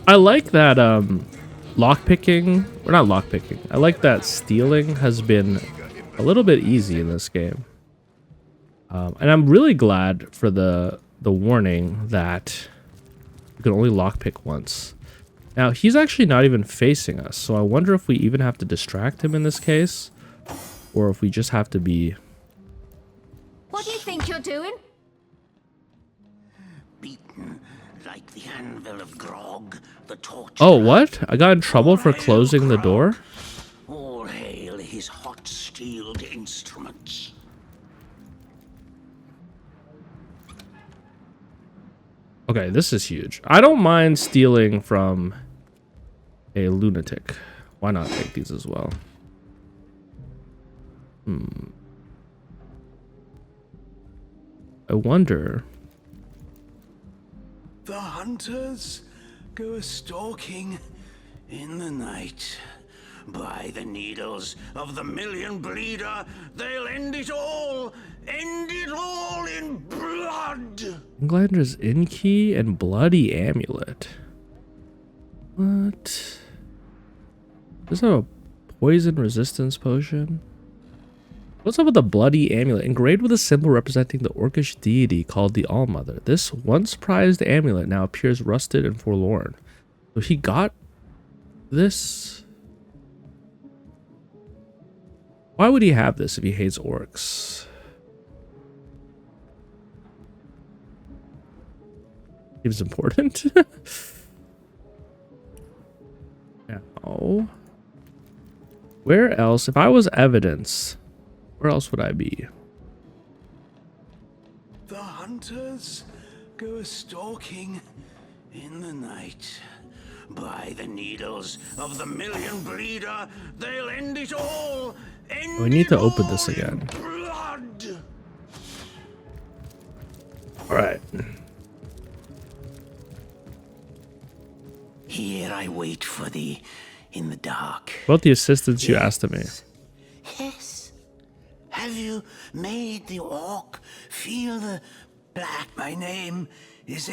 I like that lockpicking, or not lockpicking. I like that stealing has been a little bit easy in this game. And I'm really glad for the warning that you can only lockpick once. Now, he's actually not even facing us, so I wonder if we even have to distract him in this case, or if we just have to be... What do you think you're doing? Beaten like the anvil of Grog, the torture. Oh, what? I got in trouble for closing the door? All hail his hot-steeled instruments. Okay, this is huge. I don't mind stealing from a lunatic. Why not take these as well? I wonder The hunters go a-stalking in the night. By the needles of the million bleeder, they'll end it all in blood. Eglandaer's inn key and bloody amulet. What? Does that have a poison resistance potion? What's up with the bloody amulet? Engraved with a symbol representing the orcish deity called the Allmother. This once prized amulet now appears rusted and forlorn. So he got this. Why would he have this if he hates orcs? Seems important. Now, where else? If I was evidence, where else would I be? The hunters go a-stalking in the night. By the needles of the million bleeder, they'll end it all. We need to open this again. Blood. All right. Here I wait for thee in the dark. About the assistance you asked of me. Yes. Have you made the orc feel the black? My name is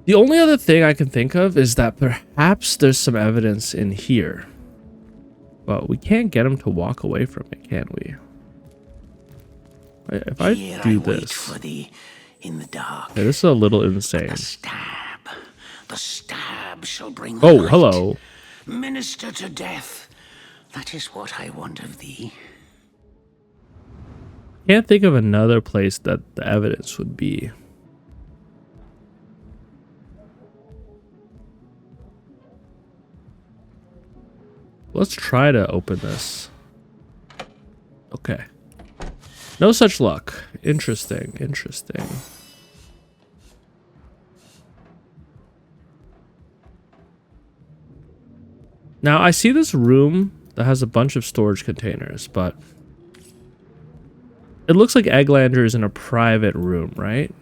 The only other thing I can think of is that perhaps there's some evidence in here. But we can't get him to walk away from it, can we? If I do this... in the dark. Okay, this is a little insane. The stab shall bring Oh, light. hello. Minister to death. That is what I want of thee. Can't think of another place that the evidence would be. Let's try to open this. Okay. No such luck. Interesting, interesting. Now, I see this room that has a bunch of storage containers, but it looks like Eglandaer is in a private room, right?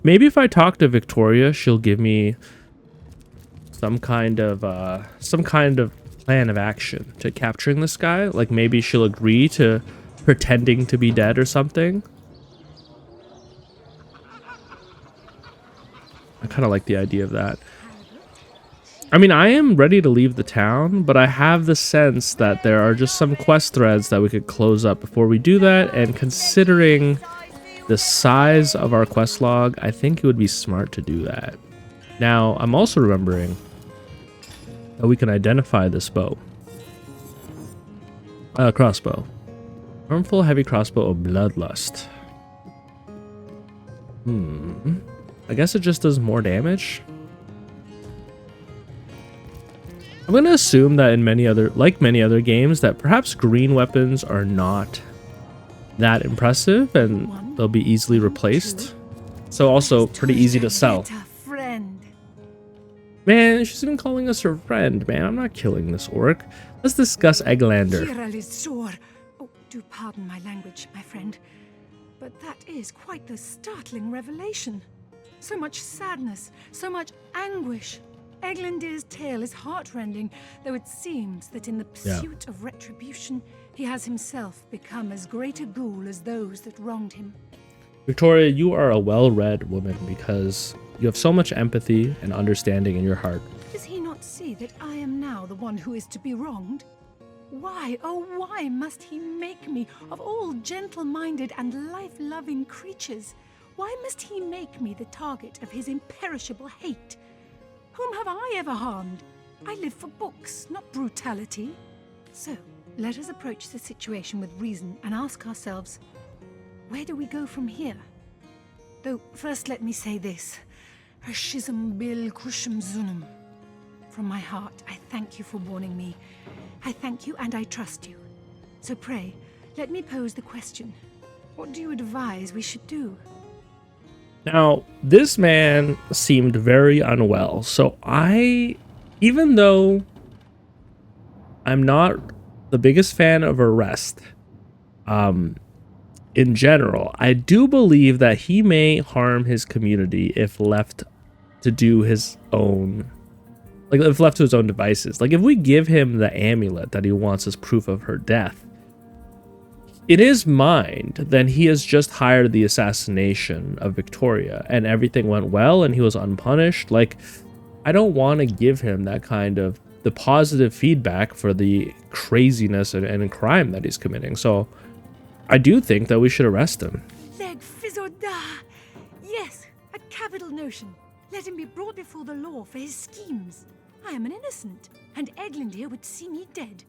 Maybe if I talk to Victoria, she'll give me some kind of plan of action to capturing this guy. Like maybe she'll agree to pretending to be dead or something. I kind of like the idea of that. I mean, I am ready to leave the town, but I have the sense that there are just some quest threads that we could close up before we do that, and considering the size of our quest log, I think it would be smart to do that. Now, I'm also remembering that we can identify this bow. Crossbow. Harmful heavy crossbow of bloodlust. I guess it just does more damage. I'm going to assume that in many other games, that perhaps green weapons are not that impressive and they'll be easily replaced. So also pretty easy to sell. Man, she's even calling us her friend, man. I'm not killing this orc. Let's discuss Eglandaer. Oh, do pardon my language, my friend, but that is quite the startling revelation. So much sadness, so much anguish. Eglandaer's tale is heartrending, though it seems that in the pursuit of retribution, he has himself become as great a ghoul as those that wronged him. Victoria, you are a well-read woman because you have so much empathy and understanding in your heart. Does he not see that I am now the one who is to be wronged? Why, oh why must he make me, of all gentle-minded and life-loving creatures, why must he make me the target of his imperishable hate? Whom have I ever harmed? I live for books, not brutality. So, let us approach the situation with reason and ask ourselves, where do we go from here? Though, first let me say this. From my heart, I thank you for warning me. I thank you and I trust you. So pray, let me pose the question. What do you advise we should do? Now, this man seemed very unwell, so even though I'm not the biggest fan of arrest, in general, I do believe that he may harm his community if left to do his own, like if left to his own devices. Like if we give him the amulet that he wants as proof of her death, in his mind, then he has just hired the assassination of Victoria and everything went well and he was unpunished. Like, I don't want to give him that kind of the positive feedback for the craziness and crime that he's committing. So I do think that we should arrest him. Leg Fizoda! Yes, a capital notion. Let him be brought before the law for his schemes. I am an innocent, and Eglandaer would see me dead.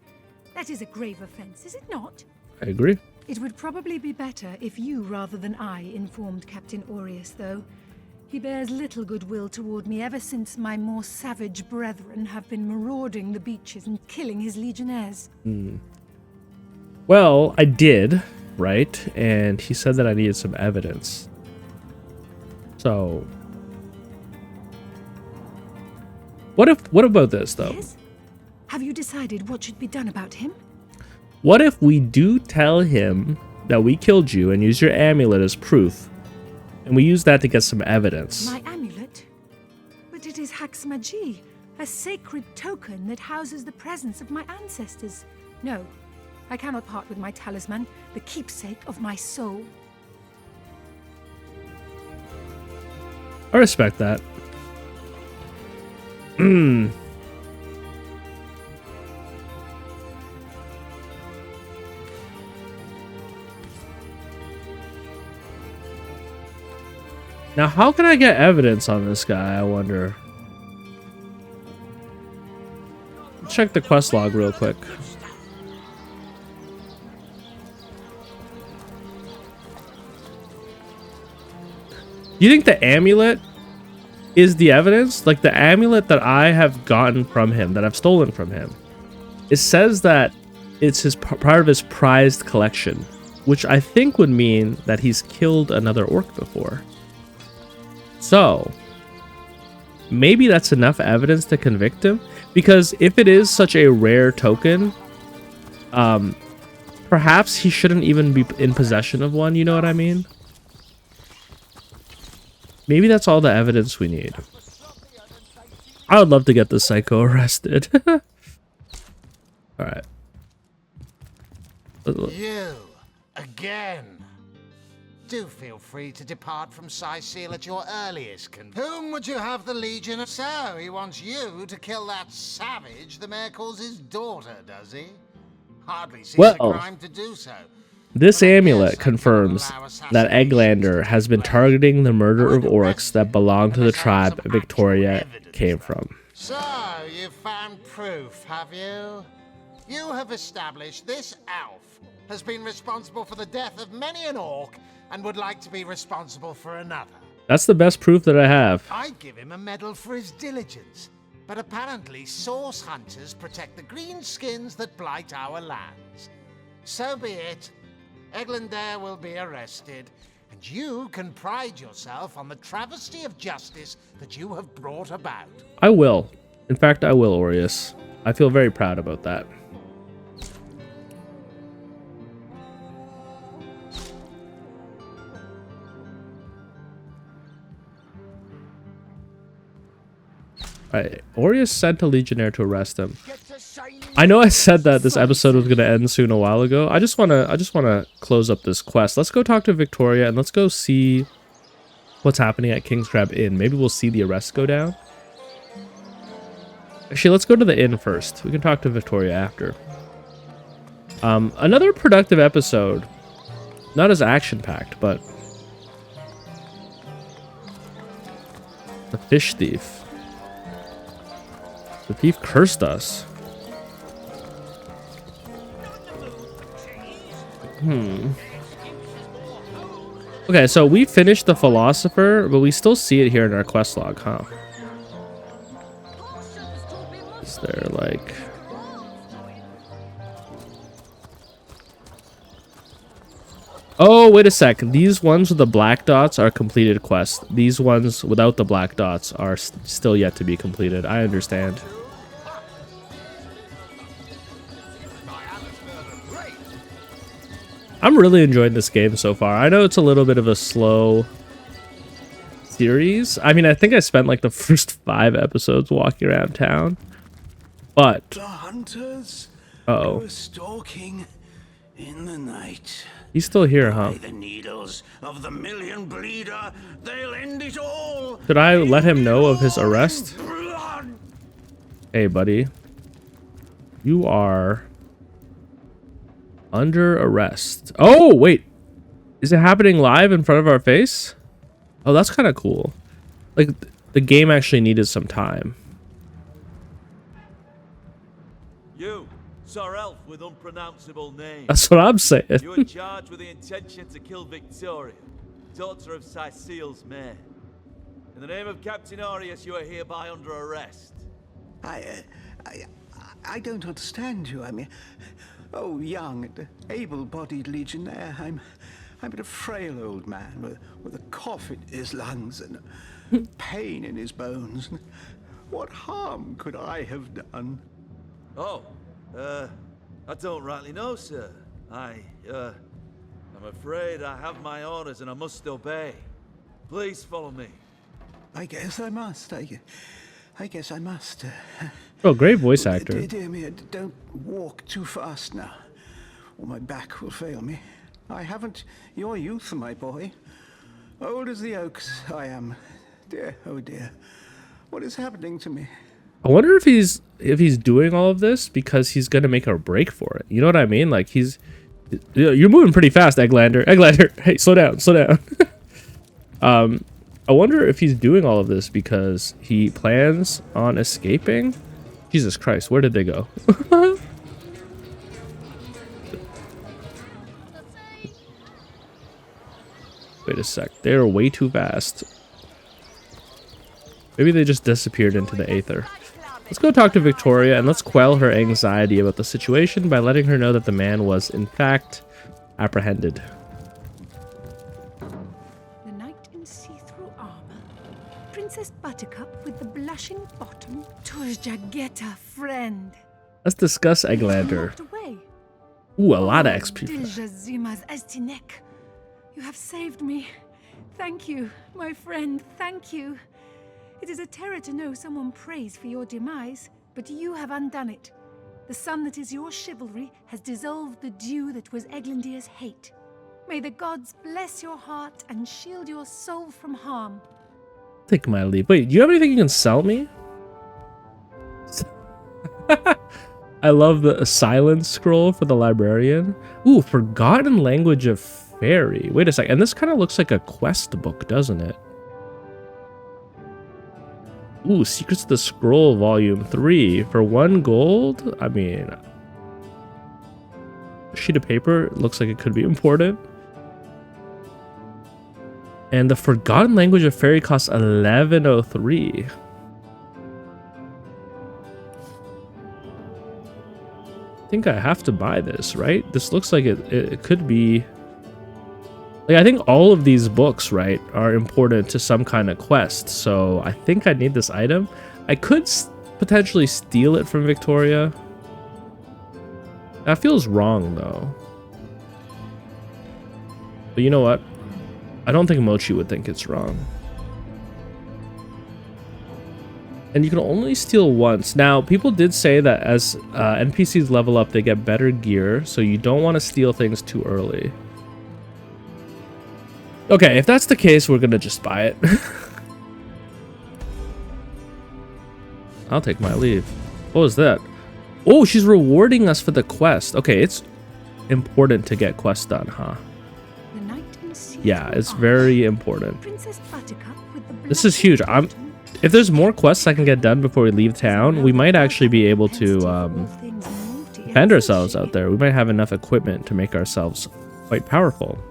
That is a grave offense, is it not? I agree. It would probably be better if you rather than I informed Captain Aureus, though. He bears little goodwill toward me ever since my more savage brethren have been marauding the beaches and killing his legionnaires. Well, I did, right? And he said that I needed some evidence. So, what about this, though? Yes? Have you decided what should be done about him? What if we do tell him that we killed you and use your amulet as proof, and we use that to get some evidence? My amulet? But it is Haxmagi, a sacred token that houses the presence of my ancestors. No, I cannot part with my talisman, the keepsake of my soul. I respect that. Now, how can I get evidence on this guy, I wonder? Check the quest log real quick. Do you think the amulet is the evidence? Like the amulet that I have gotten from him, that I've stolen from him, it says that it's his part of his prized collection, which I think would mean that he's killed another orc before. So, maybe that's enough evidence to convict him, because if it is such a rare token, perhaps he shouldn't even be in possession of one, you know what I mean? Maybe that's all the evidence we need. I would love to get the psycho arrested. Alright. You, again. Do feel free to depart from Cyseal at your earliest convenience. Whom would you have the Legion of? So, he wants you to kill that savage the mayor calls his daughter, does he? Hardly seems a crime to do so. This amulet confirms that Eglandaer has been targeting the murder of orcs that belong to the tribe Victoria came from. So, you've found proof, have you? You have established this elf has been responsible for the death of many an orc and would like to be responsible for another. That's the best proof that I have. I'd give him a medal for his diligence, but apparently source hunters protect the green skins that blight our lands. So be it. Eglandaer will be arrested, and you can pride yourself on the travesty of justice that you have brought about. I will. In fact, I will, Aureus. I feel very proud about that. Alright, Aureus sent a legionnaire to arrest him. I know I said that this episode was going to end soon a while ago. I just want to close up this quest. Let's go talk to Victoria and let's go see what's happening at King's Crab Inn. Maybe we'll see the arrest go down. Actually, let's go to the inn first. We can talk to Victoria after. Another productive episode. Not as action-packed, but the fish thief. The thief cursed us. Okay, so we finished the philosopher, but we still see it here in our quest log, huh? Is there like... Oh, wait a sec. These ones with the black dots are completed quests. These ones without the black dots are still yet to be completed. I understand. I'm really enjoying this game so far. I know it's a little bit of a slow series. I mean, I think I spent like the first 5 episodes walking around town. But The hunters uh-oh. go stalking in the night. He's still here, huh? By the needles of the million bleeder, they'll end it all. Should I let him know of his arrest? Hey, buddy. You are under arrest. Oh, wait. Is it happening live in front of our face? Oh, that's kind of cool. Like, the game actually needed some time. You, Sir Elf with unpronounceable name. That's what I'm saying. You are charged with the intention to kill Victoria, daughter of Cyseal's mayor. In the name of Captain Aureus, you are hereby under arrest. I don't understand you. I mean, oh, young and able-bodied legionnaire, I'm but a frail old man with a cough in his lungs and pain in his bones. What harm could I have done? Oh, I don't rightly know, sir. I'm afraid I have my orders and I must obey. Please follow me. I guess I must. I guess I must. Oh, great voice actor. Dear me, don't walk too fast now, or my back will fail me. I haven't your youth, my boy. Old as the oaks, I am. Dear, oh dear. What is happening to me? I wonder if he's doing all of this because he's gonna make a break for it. You know what I mean? Like you're moving pretty fast, Eglandaer. Eglandaer, hey, slow down, slow down. I wonder if he's doing all of this because he plans on escaping. Jesus Christ, where did they go? Wait a sec, they're way too fast. Maybe they just disappeared into the aether. Let's go talk to Victoria and let's quell her anxiety about the situation by letting her know that the man was, in fact, apprehended. The knight in see-through armor, Princess Buttercup with the blushing bottom, Tojageta friend. Let's discuss Eglandaer. Ooh, a lot of XP for that. You have saved me. Thank you, my friend, thank you. It is a terror to know someone prays for your demise, but you have undone it. The sun that is your chivalry has dissolved the dew that was Eglandaer's hate. May the gods bless your heart and shield your soul from harm. Take my leave. Wait, do you have anything you can sell me? I love the silence scroll for the librarian. Ooh, forgotten language of fairy. Wait a second. And this kind of looks like a quest book, doesn't it? Ooh, Secrets of the Scroll Volume 3 for 1 gold. I mean, a sheet of paper looks like it could be important. And the Forgotten Language of Fairy costs 1103. I think I have to buy this, right? This looks like it could be... Like, I think all of these books, right, are important to some kind of quest. So I think I need this item. I could potentially steal it from Victoria. That feels wrong, though. But you know what? I don't think Mochi would think it's wrong. And you can only steal once. Now, people did say that as NPCs level up, they get better gear. So you don't want to steal things too early. Okay, if that's the case, we're gonna just buy it. I'll take my leave. What was that? Oh, she's rewarding us for the quest. Okay, it's important to get quests done, huh? Yeah, it's very important. This is huge. If there's more quests I can get done before we leave town, we might actually be able to defend ourselves out there. We might have enough equipment to make ourselves quite powerful.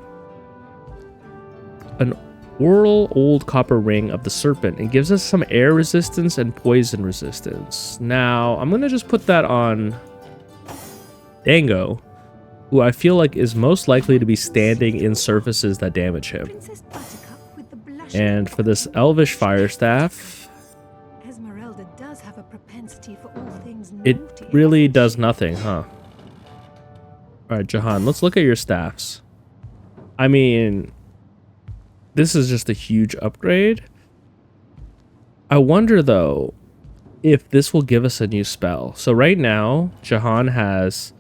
An oral old copper ring of the serpent. It gives us some air resistance and poison resistance. Now, I'm going to just put that on Dango, who I feel like is most likely to be standing in surfaces that damage him. And for this elvish fire staff, it really does nothing, huh? All right, Jahan, let's look at your staffs. I mean, this is just a huge upgrade. I wonder, though, if this will give us a new spell. So right now, Jahan has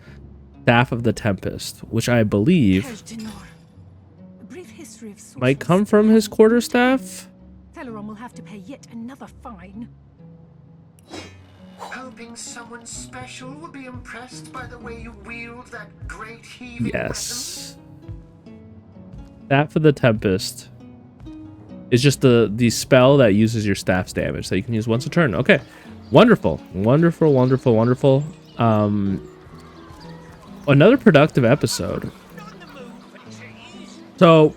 Staff of the Tempest, which I believe might come from his quarterstaff. Teleron will have to pay yet another fine. Hoping someone special will be impressed by the way you wield that great heaving Yes. Staff of the Tempest is just the spell that uses your staff's damage that you can use once a turn. Okay. Wonderful. Wonderful, wonderful, wonderful. Another productive episode. So,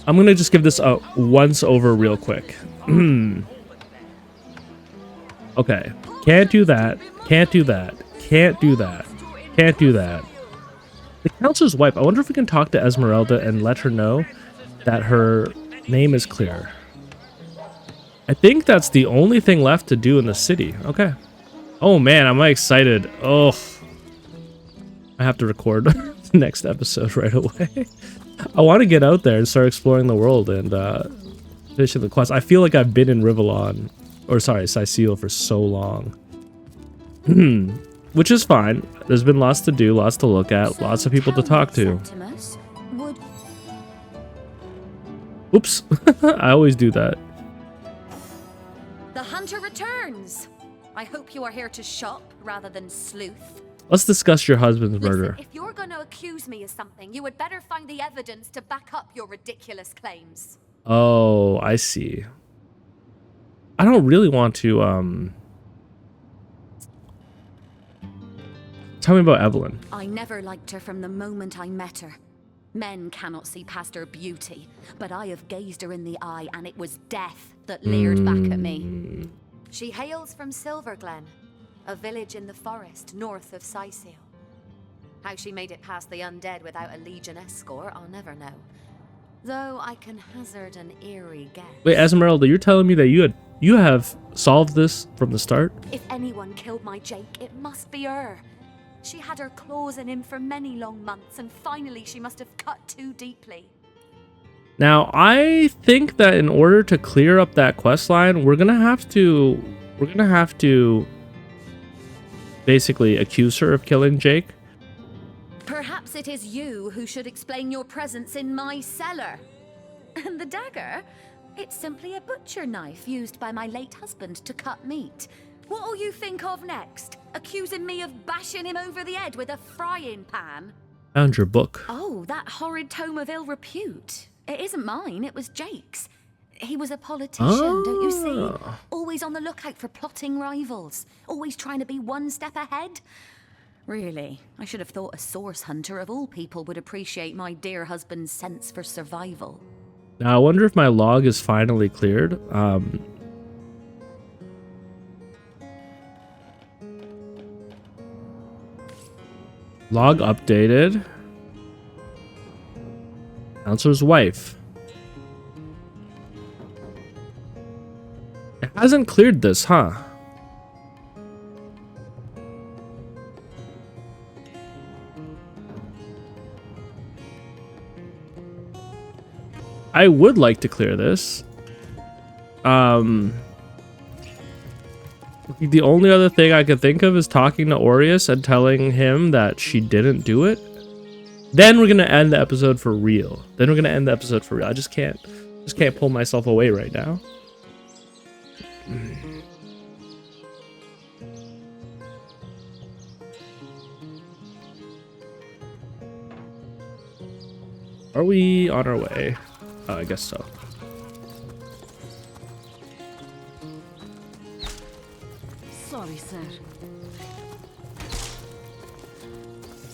I'm going to just give this a once over real quick. Okay. Can't do that. Can't do that. Can't do that. Can't do that. The counselor's wife. I wonder if we can talk to Esmeralda and let her know that her name is clear. I think that's the only thing left to do in the city. Okay. Oh man, am I excited. Oh. I have to record the next episode right away. I want to get out there and start exploring the world and finishing the quest. I feel like I've been in Rivalon, or sorry, Cyseal for so long. Which is fine. There's been lots to do, lots to look at, lots of people to talk to. Oops. I always do that. The hunter returns. I hope you are here to shop rather than sleuth. Let's discuss your husband's murder. Listen, if you're going to accuse me of something, you would better find the evidence to back up your ridiculous claims. Oh, I see. I don't really want to, Tell me about Evelyn. I never liked her from the moment I met her. Men cannot see past her beauty, but I have gazed her in the eye, and it was death that leered back at me. She hails from Silverglen, a village in the forest north of Cyseal. How she made it past the undead without a legion escort, I'll never know. Though I can hazard an eerie guess. Wait, Esmeralda, you're telling me that you have solved this from the start? If anyone killed my Jake, it must be her. She had her claws in him for many long months, and finally she must have cut too deeply. Now, I think that in order to clear up that quest line, we're gonna have to basically accuse her of killing Jake. Perhaps it is you who should explain your presence in my cellar. And the dagger? It's simply a butcher knife used by my late husband to cut meat. What'll you think of next? Accusing me of bashing him over the head with a frying pan? Found your book. Oh, that horrid tome of ill repute. It isn't mine, it was Jake's. He was a politician, don't you see? Always on the lookout for plotting rivals. Always trying to be one step ahead. Really, I should have thought a source hunter of all people would appreciate my dear husband's sense for survival. Now, I wonder if my log is finally cleared. Log updated. Counselor's wife. It hasn't cleared this, huh? I would like to clear this. The only other thing I could think of is talking to Aureus and telling him that she didn't do it. Then we're gonna end the episode for real. I just can't pull myself away right now. Are we on our way? Oh, I guess so. Sorry, sir.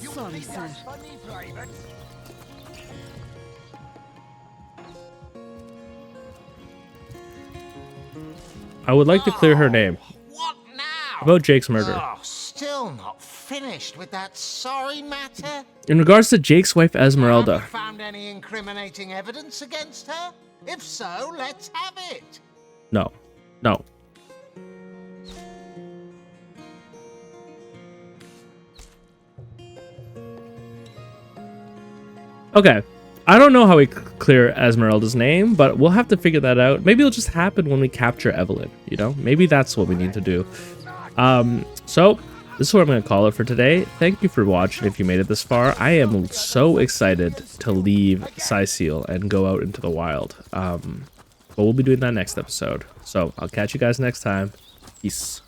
Sorry, sir. I would like to clear her name. What now? About Jake's murder. Oh, still not finished with that sorry matter? In regards to Jake's wife, Esmeralda. Have you found any incriminating evidence against her? If so, let's have it. No. No. Okay. I don't know how we clear Esmeralda's name, but we'll have to figure that out. Maybe it'll just happen when we capture Evelyn, you know? Maybe that's what we need to do. So this is what I'm going to call it for today. Thank you for watching if you made it this far. I am so excited to leave Cyseal and go out into the wild. But we'll be doing that next episode. So I'll catch you guys next time. Peace.